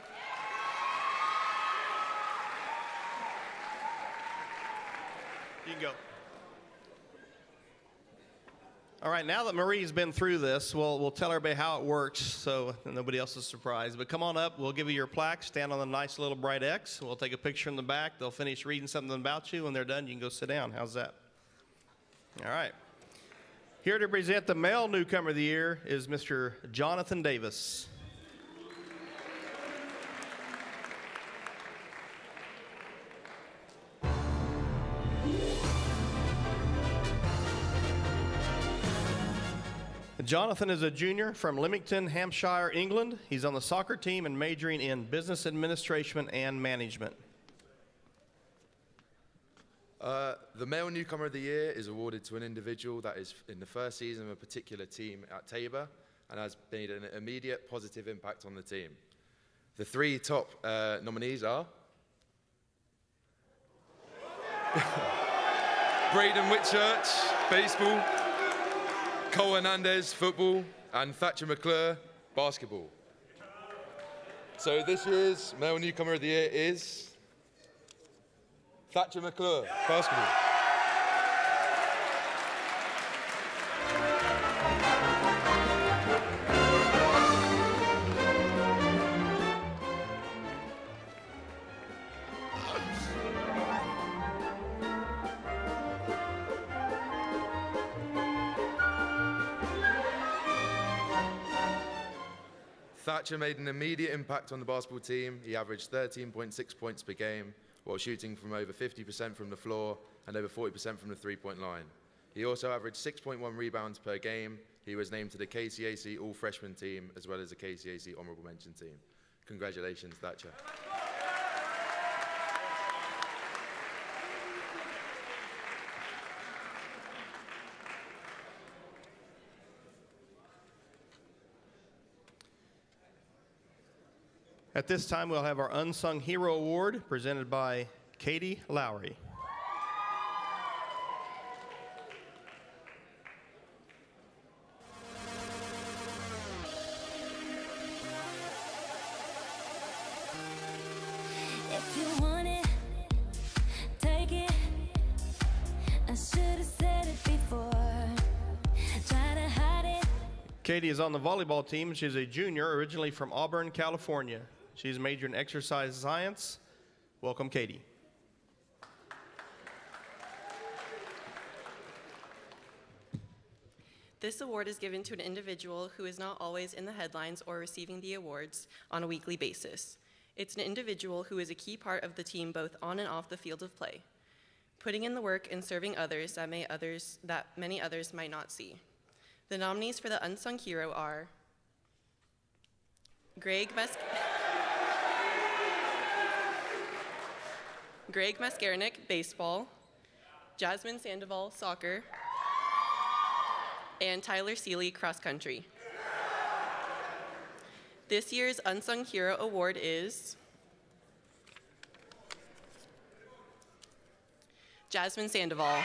You can go. All right, now that Marie's been through this, we'll tell everybody how it works so nobody else is surprised. But come on up, we'll give you your plaque, stand on the nice little bright X. We'll take a picture in the back. They'll finish reading something about you. When they're done, you can go sit down. How's that? All right. Here to present the male newcomer of the year is Mr. Jonathan Davis. Jonathan is a junior from Leamington, Hampshire, England. He's on the soccer team and majoring in business administration and management. The male newcomer of the year is awarded to an individual that is in the first season of a particular team at Tabor and has made an immediate positive impact on the team. The 3 top nominees are Braden Whitchurch, baseball, Cole Hernandez, football, and Thatcher McClure, basketball. So this year's male newcomer of the year is Thatcher McClure, basketball. Thatcher made an immediate impact on the basketball team. He averaged 13.6 points per game, while shooting from over 50% from the floor and over 40% from the three-point line. He also averaged 6.1 rebounds per game. He was named to the KCAC All-Freshman team as well as the KCAC Honorable Mention team. Congratulations, Thatcher. At this time, we'll have our Unsung Hero Award presented by Katie Lowry. If you want it, take it. I should have said it before. Try to hide it. Katie is on the volleyball team. She's a junior, originally from Auburn, California. She's majored in exercise science. Welcome, Katie. This award is given to an individual who is not always in the headlines or receiving the awards on a weekly basis. It's an individual who is a key part of the team both on and off the field of play, putting in the work and serving others that many others might not see. The nominees for the Unsung Hero are Greg Maskarinick, baseball, Jasmine Sandoval, soccer, and Tyler Seeley, cross country. This year's Unsung Hero Award is Jasmine Sandoval.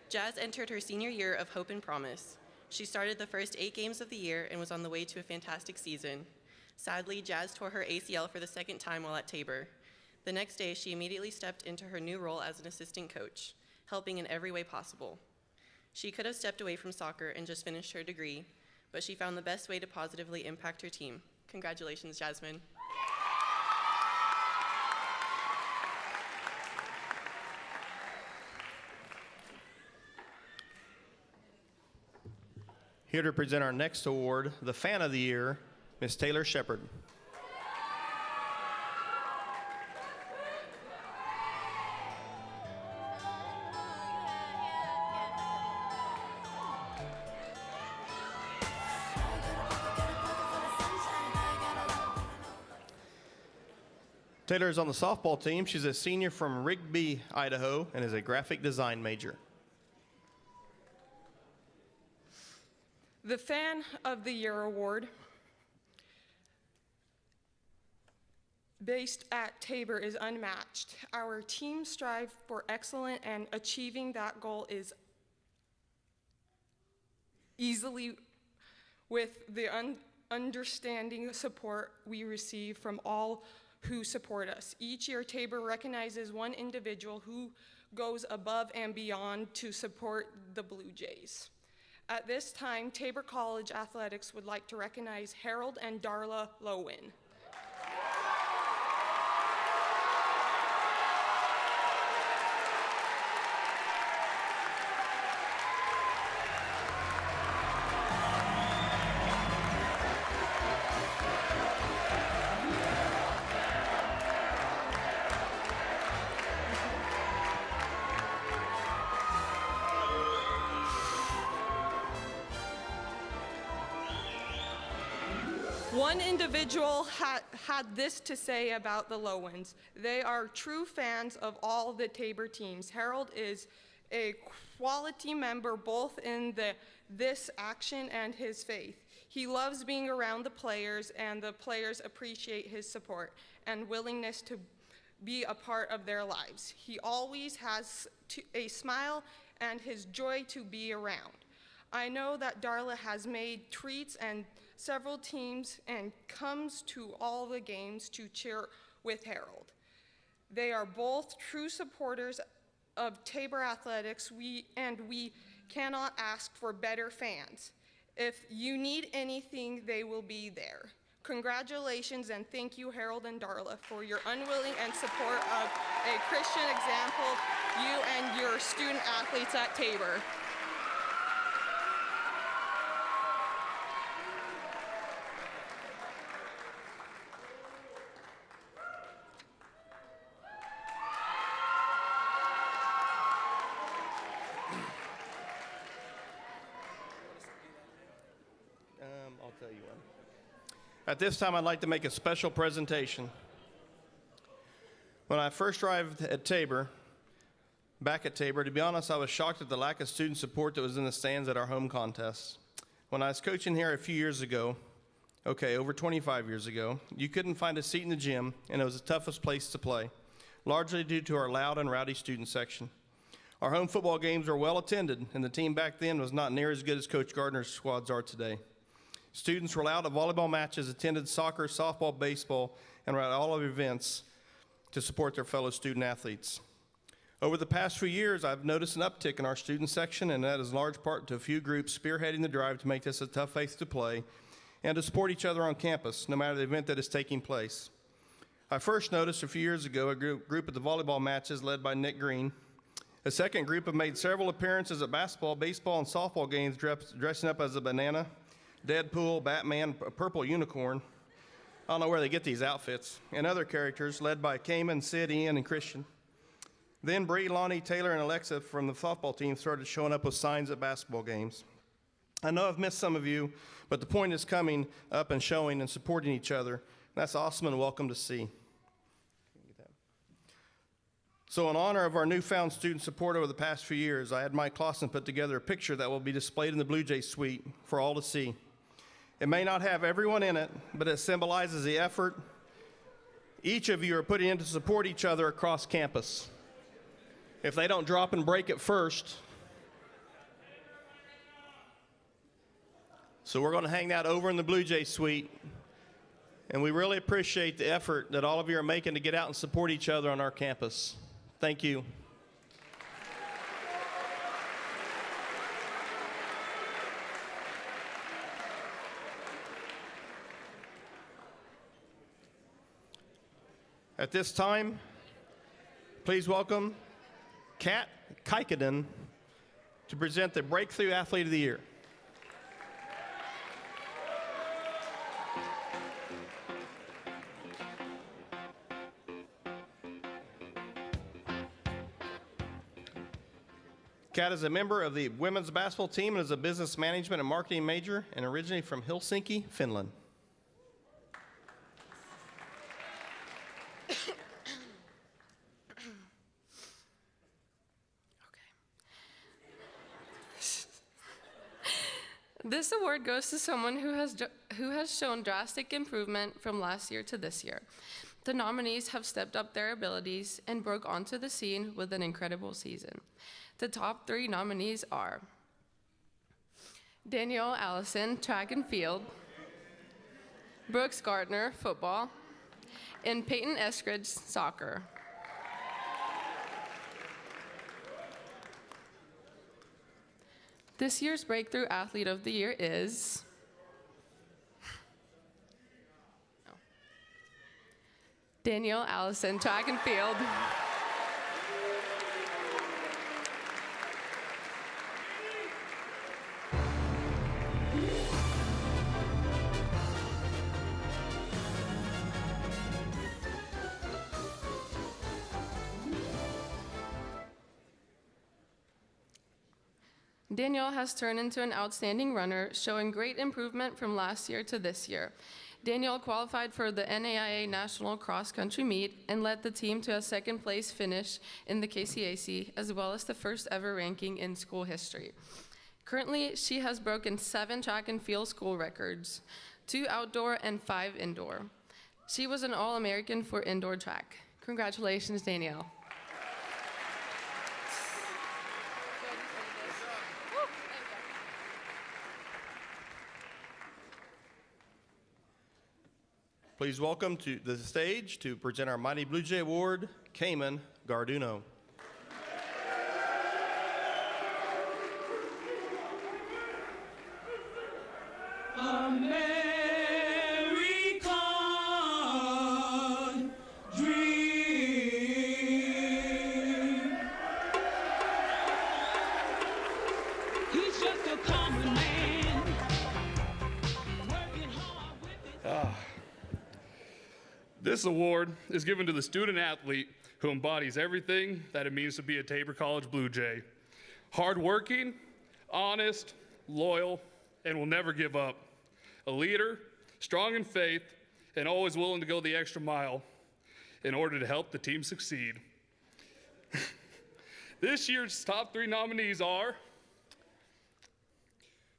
Jazz entered her senior year of hope and promise. She started the first 8 games of the year and was on the way to a fantastic season. Sadly, Jazz tore her ACL for the second time while at Tabor. The next day, she immediately stepped into her new role as an assistant coach, helping in every way possible. She could have stepped away from soccer and just finished her degree, but she found the best way to positively impact her team. Congratulations, Jasmine. Here to present our next award, the Fan of the Year, Ms. Taylor Shepard. Taylor is on the softball team. She's a senior from Rigby, Idaho, and is a graphic design major. The Fan of the Year Award, based at Tabor, is unmatched. Our team strive for excellence, and achieving that goal is easily with the understanding support we receive from all who support us. Each year, Tabor recognizes one individual who goes above and beyond to support the Blue Jays. At this time, Tabor College Athletics would like to recognize Harold and Darla Lowen. One individual had this to say about the Lowens. They are true fans of all the Tabor teams. Harold is a quality member both in this action and his faith. He loves being around the players, and the players appreciate his support and willingness to be a part of their lives. He always has a smile and his joy to be around. I know that Darla has made treats and several teams and comes to all the games to cheer with Harold. They are both true supporters of Tabor Athletics, and we cannot ask for better fans. If you need anything, they will be there. Congratulations and thank you, Harold and Darla, for your unwilling and support of a Christian example, you and your student athletes at Tabor. I'll tell you one. At this time, I'd like to make a special presentation. When I first arrived at Tabor, back at Tabor, to be honest, I was shocked at the lack of student support that was in the stands at our home contests. When I was coaching here a few years ago, over 25 years ago, you couldn't find a seat in the gym, and it was the toughest place to play, largely due to our loud and rowdy student section. Our home football games were well attended, and the team back then was not near as good as Coach Gardner's squads are today. Students were allowed at volleyball matches, attended soccer, softball, baseball, and were at all of events to support their fellow student athletes. Over the past few years, I've noticed an uptick in our student section, and that is in large part to a few groups spearheading the drive to make this a tough place to play and to support each other on campus, no matter the event that is taking place. I first noticed a few years ago a group at the volleyball matches led by Nick Green. A second group have made several appearances at basketball, baseball, and softball games dressing up as a banana, Deadpool, Batman, a purple unicorn. I don't know where they get these outfits. And other characters led by Cayman, Sid, Ian, and Christian. Then Bree, Lonnie, Taylor, and Alexa from the softball team started showing up with signs at basketball games. I know I've missed some of you, but the point is coming up and showing and supporting each other. That's awesome and welcome to see. So in honor of our newfound student support over the past few years, I had Mike Clausen put together a picture that will be displayed in the Blue Jay suite for all to see. It may not have everyone in it, but it symbolizes the effort each of you are putting in to support each other across campus. If they don't drop and break it first. So we're going to hang that over in the Blue Jay suite. And we really appreciate the effort that all of you are making to get out and support each other on our campus. Thank you. At this time, please welcome Kat Kikeden to present the Breakthrough Athlete of the Year. Kat is a member of the women's basketball team and is a business management and marketing major and originally from Helsinki, Finland. This award goes to someone who has shown drastic improvement from last year to this year. The nominees have stepped up their abilities and broke onto the scene with an incredible season. The top 3 nominees are Danielle Allison, track and field, Brooks Gardner, football, and Peyton Eskridge, soccer. This year's Breakthrough Athlete of the Year is Danielle Allison, track and field. Danielle has turned into an outstanding runner, showing great improvement from last year to this year. Danielle qualified for the NAIA National Cross Country Meet and led the team to a second place finish in the KCAC, as well as the first ever ranking in school history. Currently, she has broken 7 track and field school records, 2 outdoor and 5 indoor. She was an All-American for indoor track. Congratulations, Danielle. Please welcome to the stage to present our Mighty Blue Jay Award, Cayman Garduno. America, This award is given to the student athlete who embodies everything that it means to be a Tabor College Blue Jay. Hardworking, honest, loyal, and will never give up. A leader, strong in faith, and always willing to go the extra mile in order to help the team succeed. This year's top 3 nominees are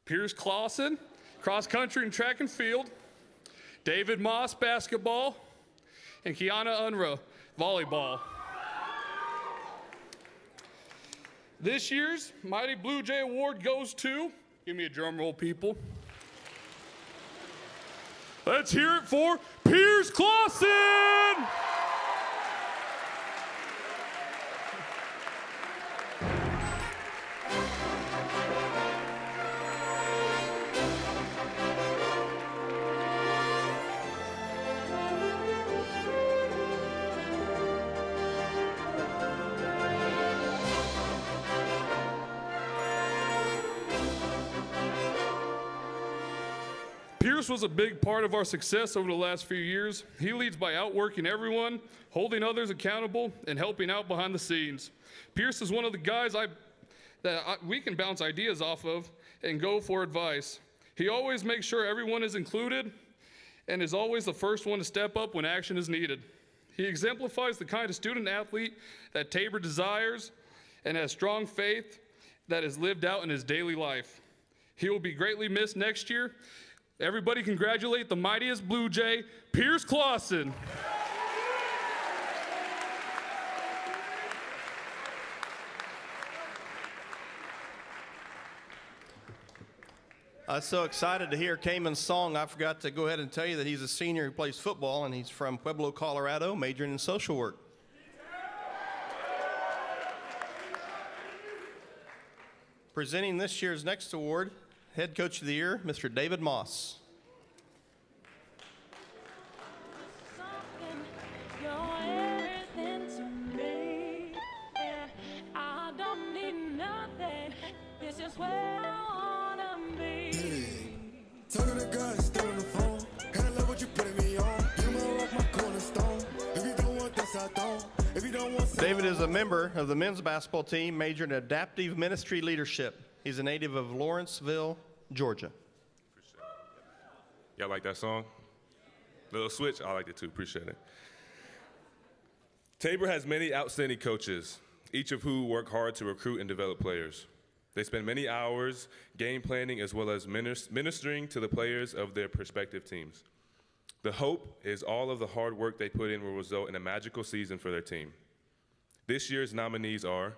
Pierce Clausen, cross country and track and field, David Moss, basketball, and Kiana Unruh, volleyball. This year's Mighty Blue Jay Award goes to, give me a drum roll, people. Let's hear it for Pierce Clausen! Pierce was a big part of our success over the last few years. He leads by outworking everyone, holding others accountable, and helping out behind the scenes. Pierce is one of the guys we can bounce ideas off of and go for advice. He always makes sure everyone is included and is always the first one to step up when action is needed. He exemplifies the kind of student athlete that Tabor desires and has strong faith that is lived out in his daily life. He will be greatly missed next year. Everybody congratulate the mightiest Blue Jay, Pierce Clausen. I was so excited to hear Cayman's song, I forgot to go ahead and tell you that he's a senior who plays football, and he's from Pueblo, Colorado, majoring in social work. Presenting this year's next award, Head Coach of the Year, Mr. David Moss. Talking to God, still on the phone. Kinda love what you putting me on. You my rock, my cornerstone. If you don't want this, I don't. If you don't want David is a member of the men's basketball team, majoring in adaptive ministry leadership. He's a native of Lawrenceville, Georgia. Y'all like that song? Little switch? I liked it too. Appreciate it. Tabor has many outstanding coaches, each of who work hard to recruit and develop players. They spend many hours game planning as well as ministering to the players of their prospective teams. The hope is all of the hard work they put in will result in a magical season for their team. This year's nominees are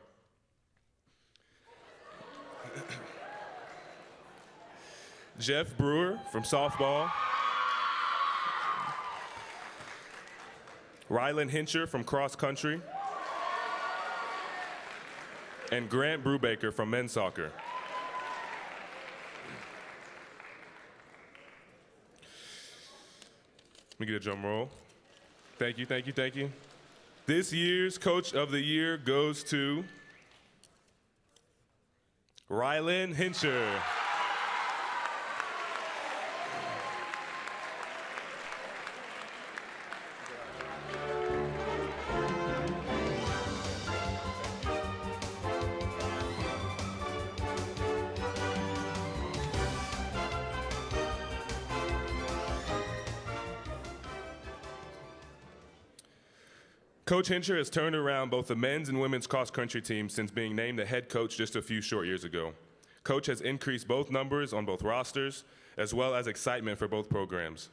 Jeff Brewer from softball, Rylan Hincher from cross country, and Grant Brubaker from men's soccer. Let me get a drum roll. Thank you, thank you, thank you. This year's Coach of the Year goes to Rylan Hincher. Coach Hincher has turned around both the men's and women's cross-country teams since being named the head coach just a few short years ago. Coach has increased both numbers on both rosters, as well as excitement for both programs.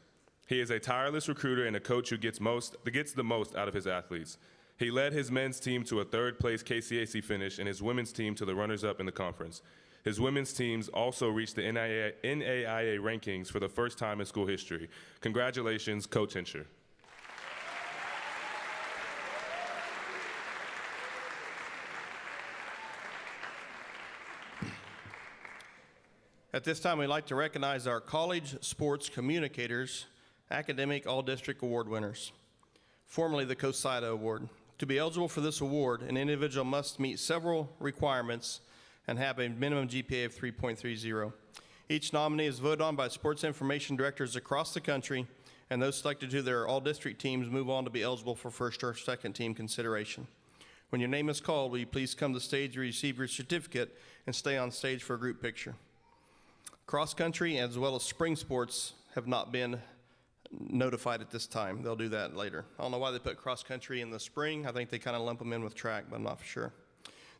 He is a tireless recruiter and a coach who gets the most out of his athletes. He led his men's team to a third-place KCAC finish and his women's team to the runners-up in the conference. His women's teams also reached the NAIA rankings for the first time in school history. Congratulations, Coach Hincher. At this time, we'd like to recognize our college sports communicators, academic all-district award winners, formerly the COSIDA Award. To be eligible for this award, an individual must meet several requirements and have a minimum GPA of 3.30. Each nominee is voted on by sports information directors across the country, and those selected to their all-district teams move on to be eligible for first or second team consideration. When your name is called, will you please come to the stage to receive your certificate and stay on stage for a group picture. Cross country as well as spring sports have not been notified at this time. They'll do that later. I don't know why they put cross country in the spring. I think they kind of lump them in with track, but I'm not for sure.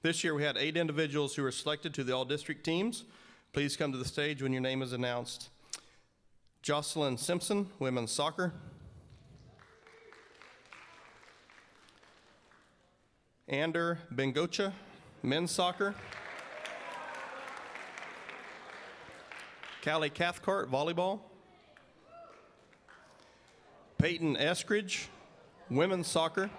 This year we had 8 individuals who were selected to the all-district teams. Please come to the stage when your name is announced. Jocelyn Simpson, women's soccer. Ander Bengocha, men's soccer. Callie Cathcart, volleyball. Peyton Eskridge, women's soccer.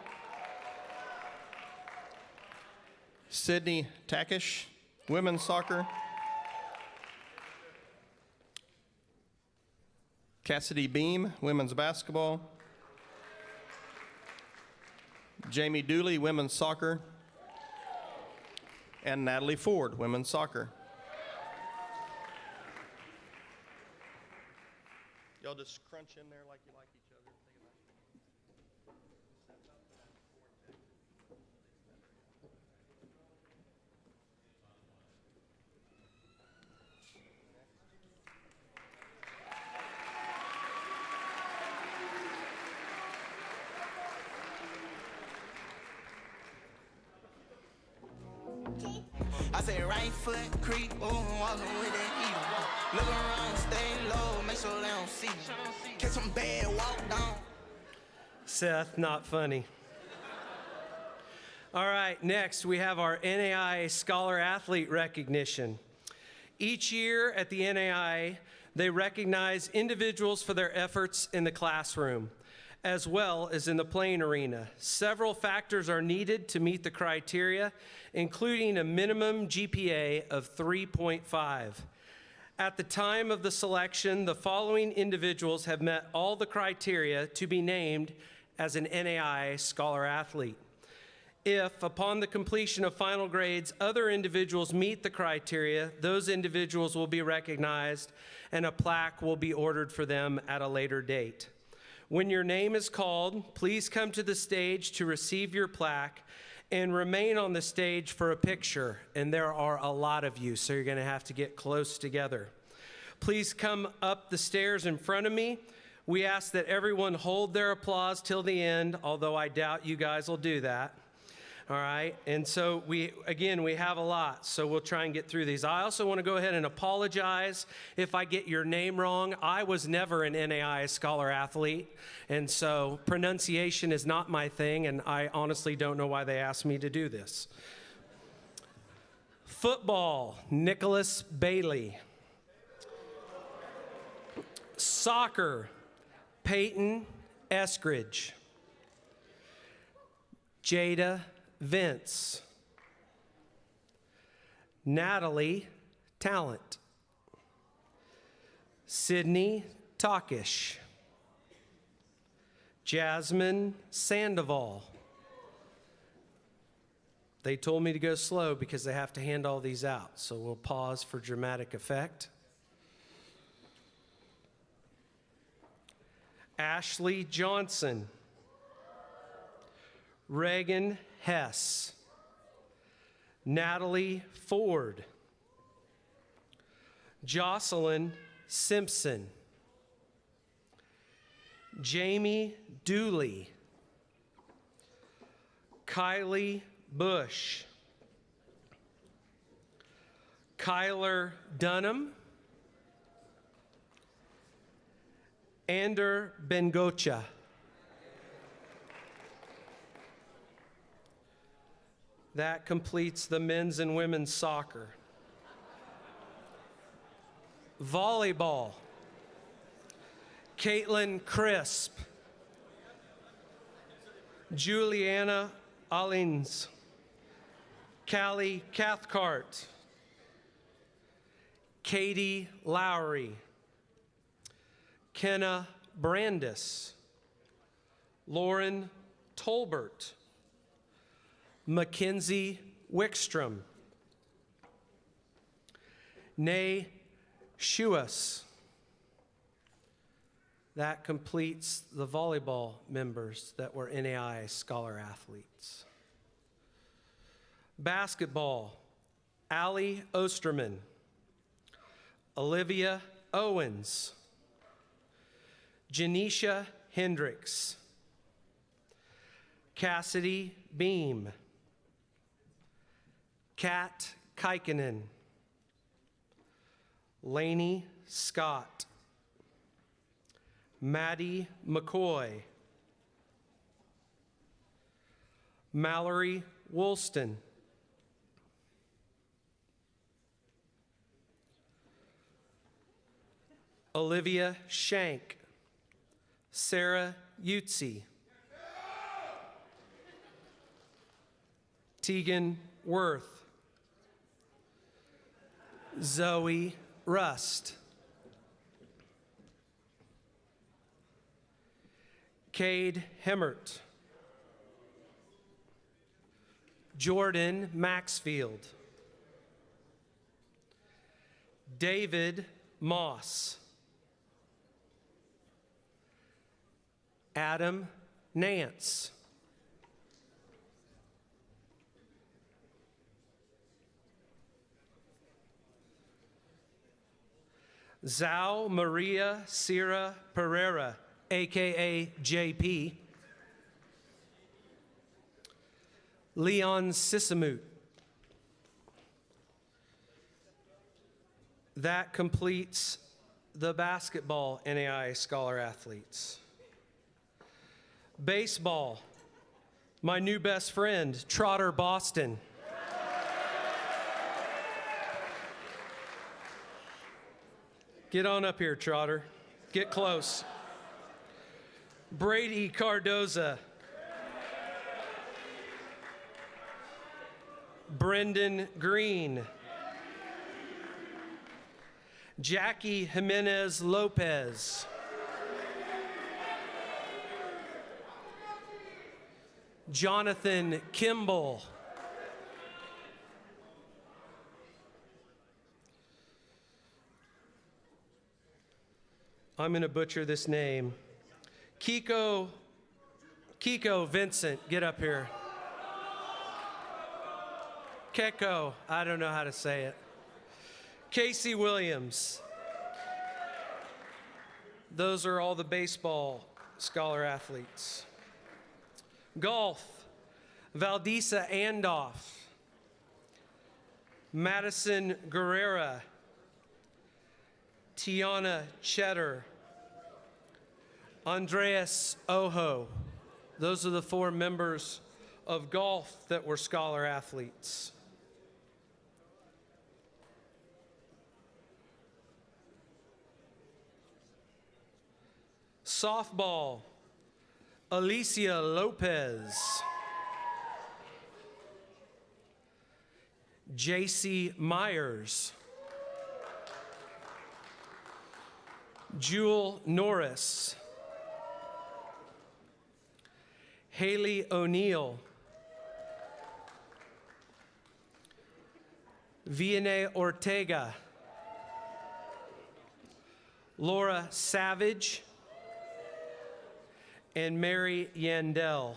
Sydney Takish, women's soccer. Cassidy Beam, women's basketball. Jamie Dooley, women's soccer. And Natalie Ford, women's soccer. Y'all just crunch in there like you like each other. I say right foot creep, walking with that heat. Look around, stay low, make sure they don't see. Catch some bad, walk down. Seth, not funny. All right, next we have our NAIA Scholar Athlete recognition. Each year at the NAIA, they recognize individuals for their efforts in the classroom, as well as in the playing arena. Several factors are needed to meet the criteria, including a minimum GPA of 3.5. At the time of the selection, the following individuals have met all the criteria to be named as an NAIA Scholar Athlete. If, upon the completion of final grades, other individuals meet the criteria, those individuals will be recognized and a plaque will be ordered for them at a later date. When your name is called, please come to the stage to receive your plaque and remain on the stage for a picture. And there are a lot of you, so you're going to have to get close together. Please come up the stairs in front of me. We ask that everyone hold their applause till the end, although I doubt you guys will do that. All right, and so we have a lot, so we'll try and get through these. I also want to go ahead and apologize if I get your name wrong. I was never an NAIA Scholar Athlete, and so pronunciation is not my thing, and I honestly don't know why they asked me to do this. Football, Nicholas Bailey. Soccer, Peyton Eskridge. Jada Vince. Natalie Talent. Sydney Takish. Jasmine Sandoval. They told me to go slow because they have to hand all these out, so we'll pause for dramatic effect. Ashley Johnson. Reagan Hess. Natalie Ford. Jocelyn Simpson. Jamie Dooley. Kylie Bush. Kyler Dunham. Ander Bengocha. That completes the men's and women's soccer. Volleyball. Caitlin Crisp. Juliana Allins. Callie Cathcart. Katie Lowry. Kenna Brandis. Lauren Tolbert. Mackenzie Wickstrom. Nay Shuas. That completes the volleyball members that were NAI Scholar Athletes. Basketball, Allie Osterman, Olivia Owens, Janisha Hendricks, Cassidy Beam, Kat Kaikinen, Lainey Scott, Maddie McCoy, Mallory Woolston, Olivia Shank, Sarah Utzi, Tegan Worth, Zoe Rust, Cade Hemmert, Jordan Maxfield, David Moss, Adam Nance, Zhao Maria Sierra Pereira, AKA JP, Leon Sisamut. That completes the basketball NAI Scholar Athletes. Baseball, my new best friend, Trotter Boston. Get on up here, Trotter. Get close. Brady Cardoza. Brendan Green. Jackie Jimenez Lopez. Jonathan Kimball. I'm going to butcher this name. Kiko Vincent, get up here. Keko, I don't know how to say it. Casey Williams. Those are all the baseball scholar athletes. Golf, Valdisa Andoff, Madison Guerrera, Tiana Cheddar, Andreas Ojo. Those are the 4 members of golf that were scholar athletes. Softball, Alicia Lopez, J.C. Myers, Jewel Norris, Haley O'Neill, Vianney Ortega, Laura Savage, and Mary Yandell.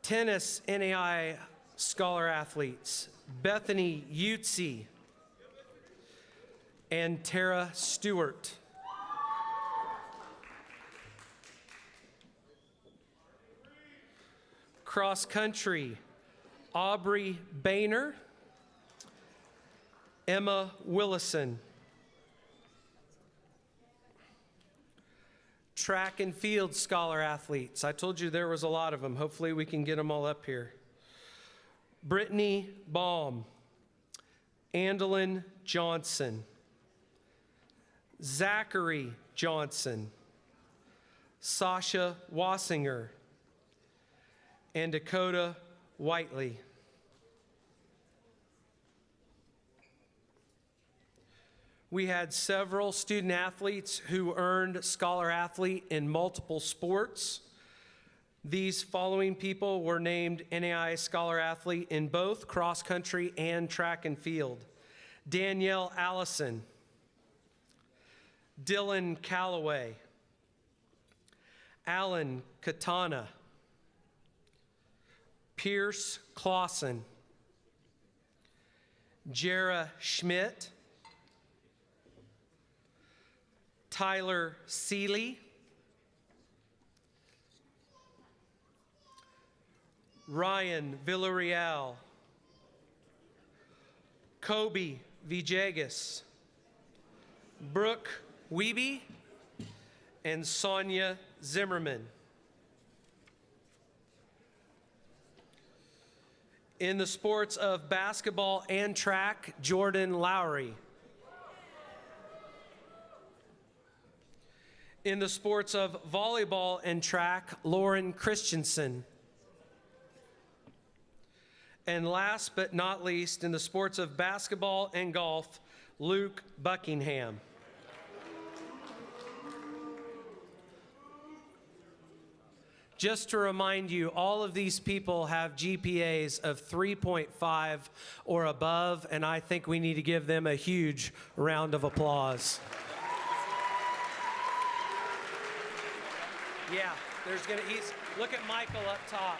Tennis NAI scholar athletes, Bethany Utzi and Tara Stewart. Cross country, Aubrey Boehner, Emma Willison. Track and field scholar athletes. I told you there was a lot of them. Hopefully we can get them all up here. Brittany Baum, Andolyn Johnson, Zachary Johnson, Sasha Wassinger, and Dakota Whiteley. We had several student athletes who earned Scholar Athlete in multiple sports. These following people were named NAI Scholar Athlete in both cross country and track and field: Danielle Allison, Dylan Calloway, Alan Katana, Pierce Clausen, Jara Schmidt, Tyler Seeley, Ryan Villarreal, Kobe Villegas, Brooke Wiebe, and Sonia Zimmerman. In the sports of basketball and track, Jordan Lowry. In the sports of volleyball and track, Lauren Christensen. And last but not least, in the sports of basketball and golf, Luke Buckingham. Just to remind you, all of these people have GPAs of 3.5 or above, and I think we need to give them a huge round of applause. Yeah, look at Michael up top.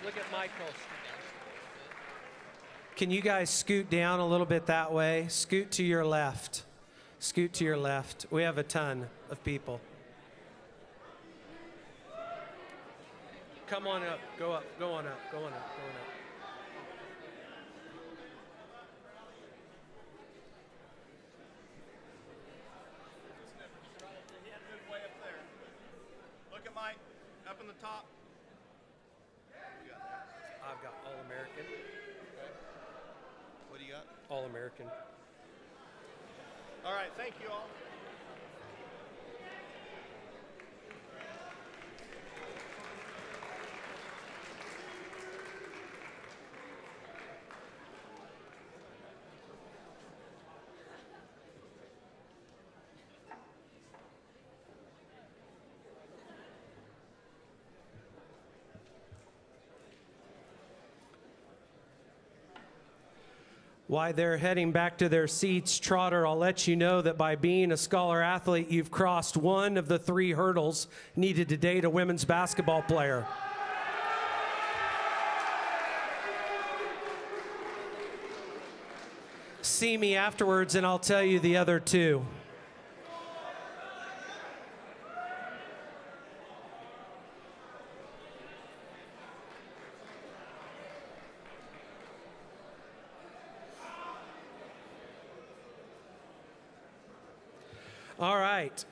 Look at Michael. Can you guys scoot down a little bit that way? Scoot to your left. Scoot to your left. We have a ton of people. Come on up, go up, go on up, go on up, go on up. Look at Mike, up in the top. I've got All-American. What do you got? All-American. All right, thank you all. While they're heading back to their seats, Trotter, I'll let you know that by being a scholar athlete, you've crossed one of the 3 hurdles needed to date a women's basketball player. See me afterwards and I'll tell you the other 2. All right.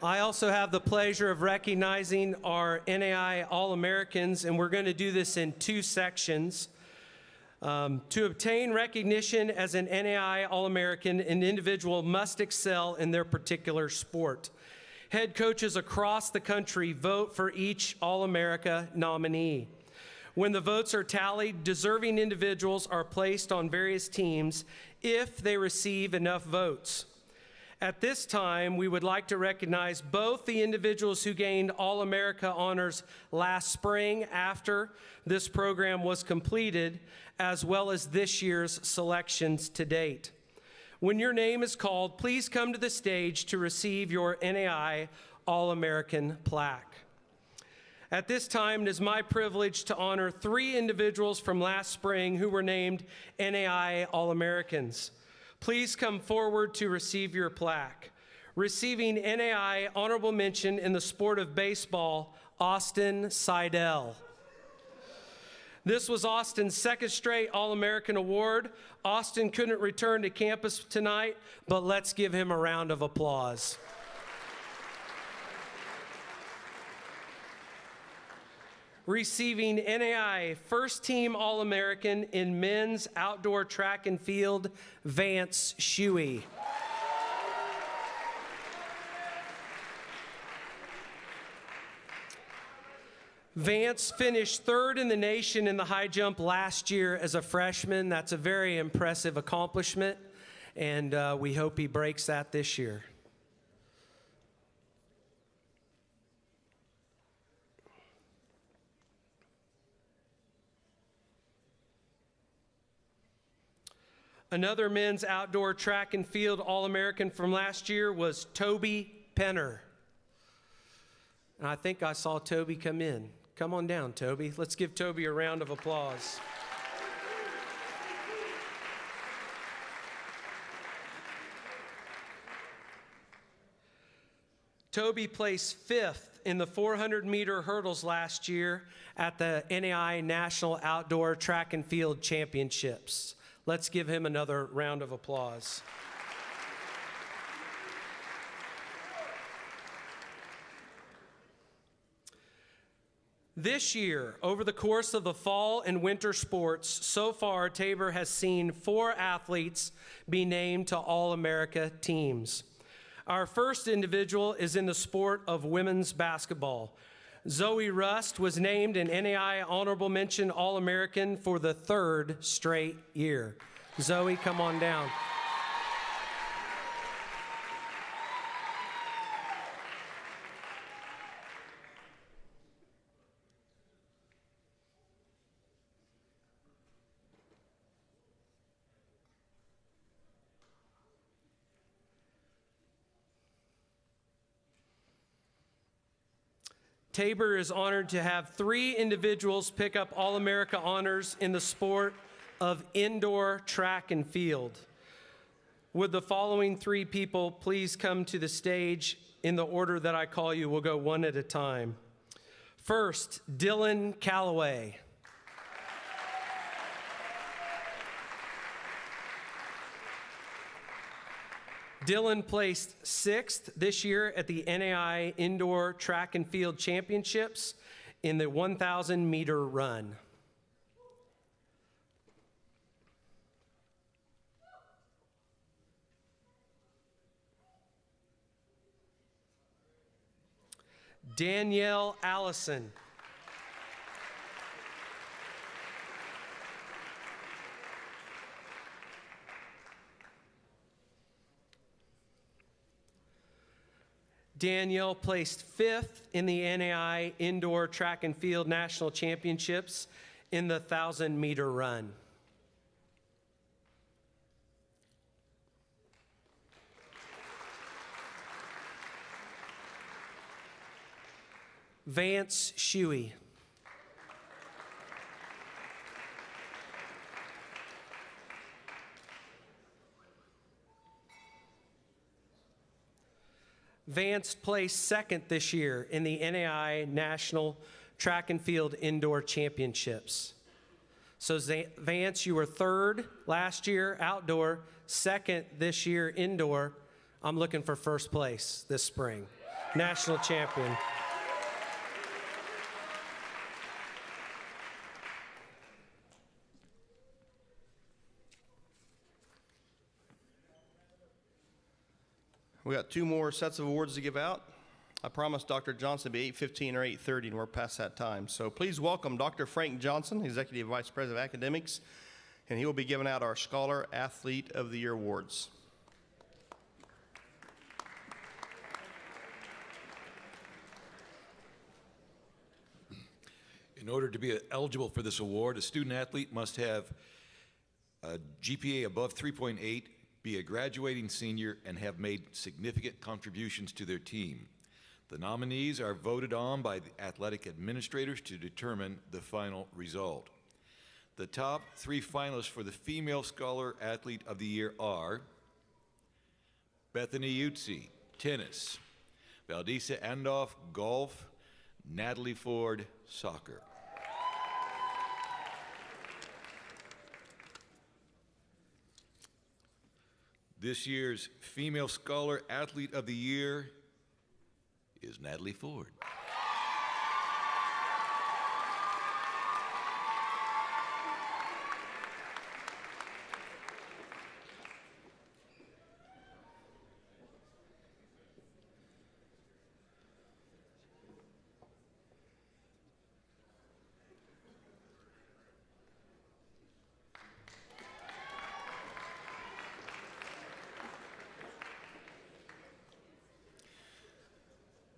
I also have the pleasure of recognizing our NAI All-Americans, and we're going to do this in 2 sections. To obtain recognition as an NAI All-American, an individual must excel in their particular sport. Head coaches across the country vote for each All-America nominee. When the votes are tallied, deserving individuals are placed on various teams if they receive enough votes. At this time, we would like to recognize both the individuals who gained All-America honors last spring after this program was completed, as well as this year's selections to date. When your name is called, please come to the stage to receive your NAI All-American plaque. At this time, it is my privilege to honor 3 individuals from last spring who were named NAI All-Americans. Please come forward to receive your plaque. Receiving NAI honorable mention in the sport of baseball, Austin Seidel. This was Austin's 2nd straight All-American award. Austin couldn't return to campus tonight, but let's give him a round of applause. Receiving NAI First Team All-American in men's outdoor track and field, Vance Shuey. Vance finished 3rd in the nation in the high jump last year as a freshman. That's a very impressive accomplishment, and we hope he breaks that this year. Another men's outdoor track and field All-American from last year was Toby Penner. And I think I saw Toby come in. Come on down, Toby. Let's give Toby a round of applause. Toby placed 5th in the 400-meter hurdles last year at the NAI National Outdoor Track and Field Championships. Let's give him another round of applause. This year, over the course of the fall and winter sports, so far Tabor has seen 4 athletes be named to All-America teams. Our first individual is in the sport of women's basketball. Zoe Rust was named an NAI Honorable Mention All-American for the 3rd straight year. Zoe, come on down. Tabor is honored to have 3 individuals pick up All-America honors in the sport of indoor track and field. Would the following 3 people please come to the stage in the order that I call you? We'll go one at a time. First, Dylan Calloway. Dylan placed 6th this year at the NAI Indoor Track and Field Championships in the 1,000-meter run. Danielle Allison. Danielle placed 5th in the NAI Indoor Track and Field National Championships in the 1,000-meter run. Vance Shuey. Vance placed 2nd this year in the NAI National Track and Field Indoor Championships. So Vance, you were 3rd last year outdoor, 2nd this year indoor. I'm looking for 1st place this spring. National champion. We got 2 more sets of awards to give out. I promised Dr. Johnson to be 8:15 or 8:30, and we're past that time. So please welcome Dr. Frank Johnson, Executive Vice President of Academics, and he will be giving out our Scholar Athlete of the Year awards. In order to be eligible for this award, a student athlete must have a GPA above 3.8, be a graduating senior, and have made significant contributions to their team. The nominees are voted on by the athletic administrators to determine the final result. The top 3 finalists for the Female Scholar Athlete of the Year are Bethany Utsi, tennis; Valdisa Andoff, golf; Natalie Ford, soccer. This year's Female Scholar Athlete of the Year is Natalie Ford.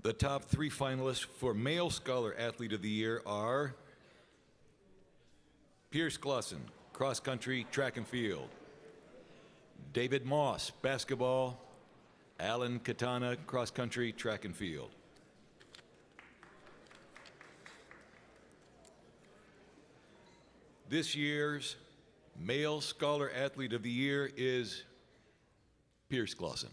The top 3 finalists for Male Scholar Athlete of the Year are Pierce Clausen, cross country, track and field; David Moss, basketball. Alan Katana, cross country, track and field. This year's Male Scholar Athlete of the Year is Pierce Clausen.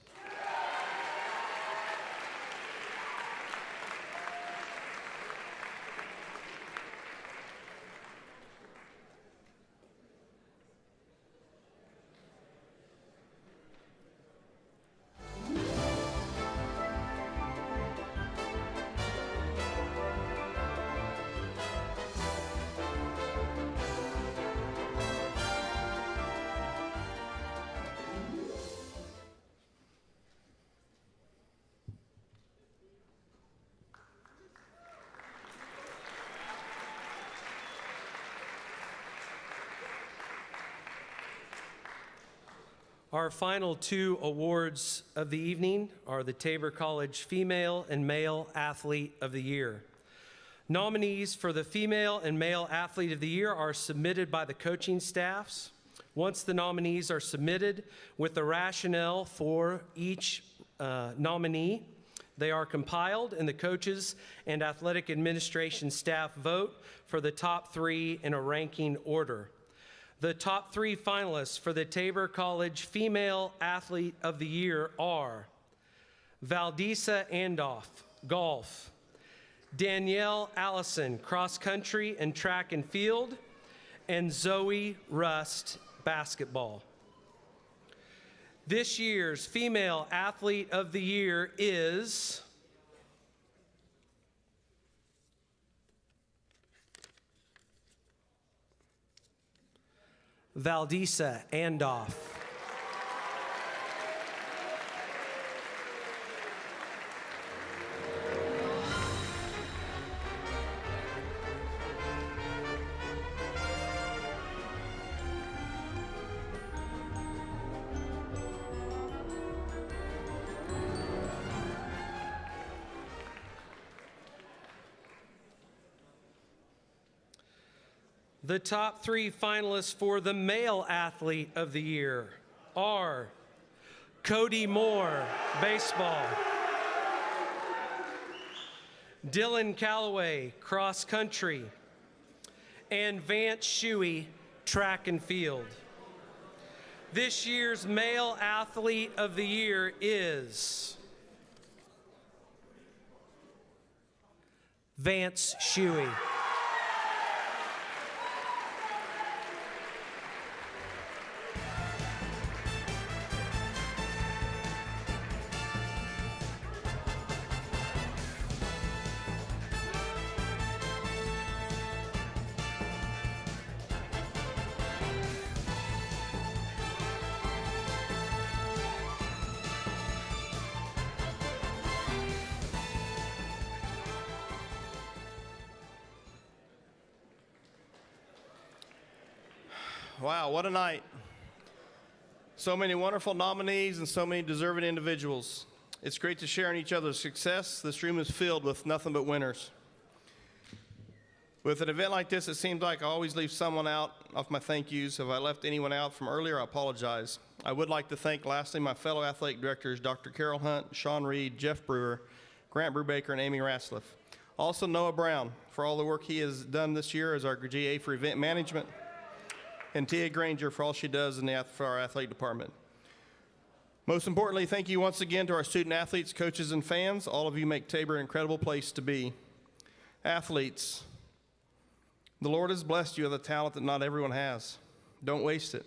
Our final two awards of the evening are the Tabor College Female and Male Athlete of the Year. Nominees for the Female and Male Athlete of the Year are submitted by the coaching staffs. Once the nominees are submitted with the rationale for each nominee, they are compiled and the coaches and athletic administration staff vote for the top three in a ranking order. The top three finalists for the Tabor College Female Athlete of the Year are Valdisa Andoff, golf; Danielle Allison, cross country and track and field; and Zoe Rust, basketball. This year's Female Athlete of the Year is Valdisa Andoff. The top three finalists for the Male Athlete of the Year are Cody Moore, baseball; Dylan Calloway, cross country; and Vance Shuey, track and field. This year's Male Athlete of the Year is Vance Shuey. Wow, what a night. So many wonderful nominees and so many deserving individuals. It's great to share in each other's success. This room is filled with nothing but winners. With an event like this, it seems like I always leave someone out of my thank yous. If I left anyone out from earlier, I apologize. I would like to thank, lastly, my fellow athletic directors, Dr. Carol Hunt, Sean Reed, Jeff Brewer, Grant Brubaker, and Amy Rasliff. Also, Noah Brown, for all the work he has done this year as our GA for event management, and Tia Granger for all she does for our athletic department. Most importantly, thank you once again to our student athletes, coaches, and fans. All of you make Tabor an incredible place to be. Athletes, the Lord has blessed you with a talent that not everyone has. Don't waste it.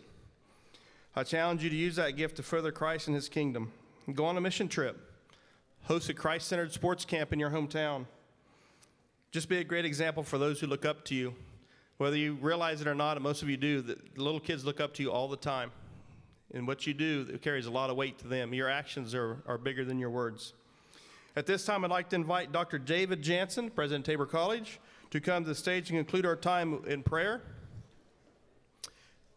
I challenge you to use that gift to further Christ and his kingdom. Go on a mission trip. Host a Christ-centered sports camp in your hometown. Just be a great example for those who look up to you. Whether you realize it or not, and most of you do, the little kids look up to you all the time. And what you do, it carries a lot of weight to them. Your actions are bigger than your words. At this time, I'd like to invite Dr. David Jansen, President of Tabor College, to come to the stage and conclude our time in prayer.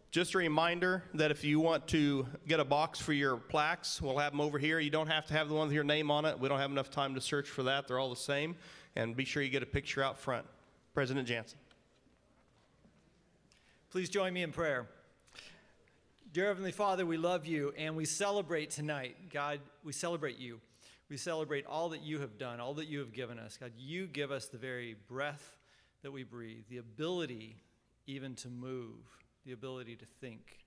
Just a reminder that if you want to get a box for your plaques, we'll have them over here. You don't have to have the one with your name on it. We don't have enough time to search for that. They're all the same. And be sure you get a picture out front. President Jansen. Please join me in prayer. Dear Heavenly Father, we love you and we celebrate tonight. God, we celebrate you. We celebrate all that you have done, all that you have given us. God, you give us the very breath that we breathe, the ability even to move, the ability to think,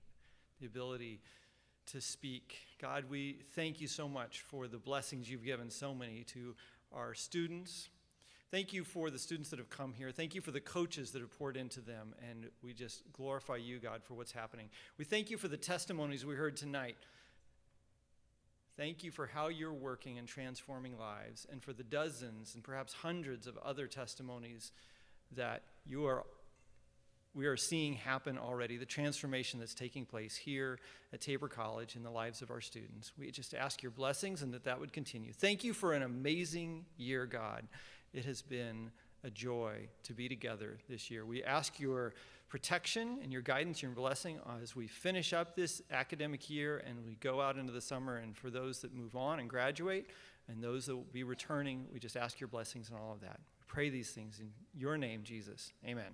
the ability to speak. God, we thank you so much for the blessings you've given so many to our students. Thank you for the students that have come here. Thank you for the coaches that have poured into them. And we just glorify you, God, for what's happening. We thank you for the testimonies we heard tonight. Thank you for how you're working and transforming lives, and for the dozens and perhaps hundreds of other testimonies that we are seeing happen already, the transformation that's taking place here at Tabor College in the lives of our students. We just ask your blessings and that would continue. Thank you for an amazing year, God. It has been a joy to be together this year. We ask your protection and your guidance, your blessing as we finish up this academic year and we go out into the summer, and for those that move on and graduate and those that will be returning, we just ask your blessings and all of that. We pray these things in your name, Jesus. Amen.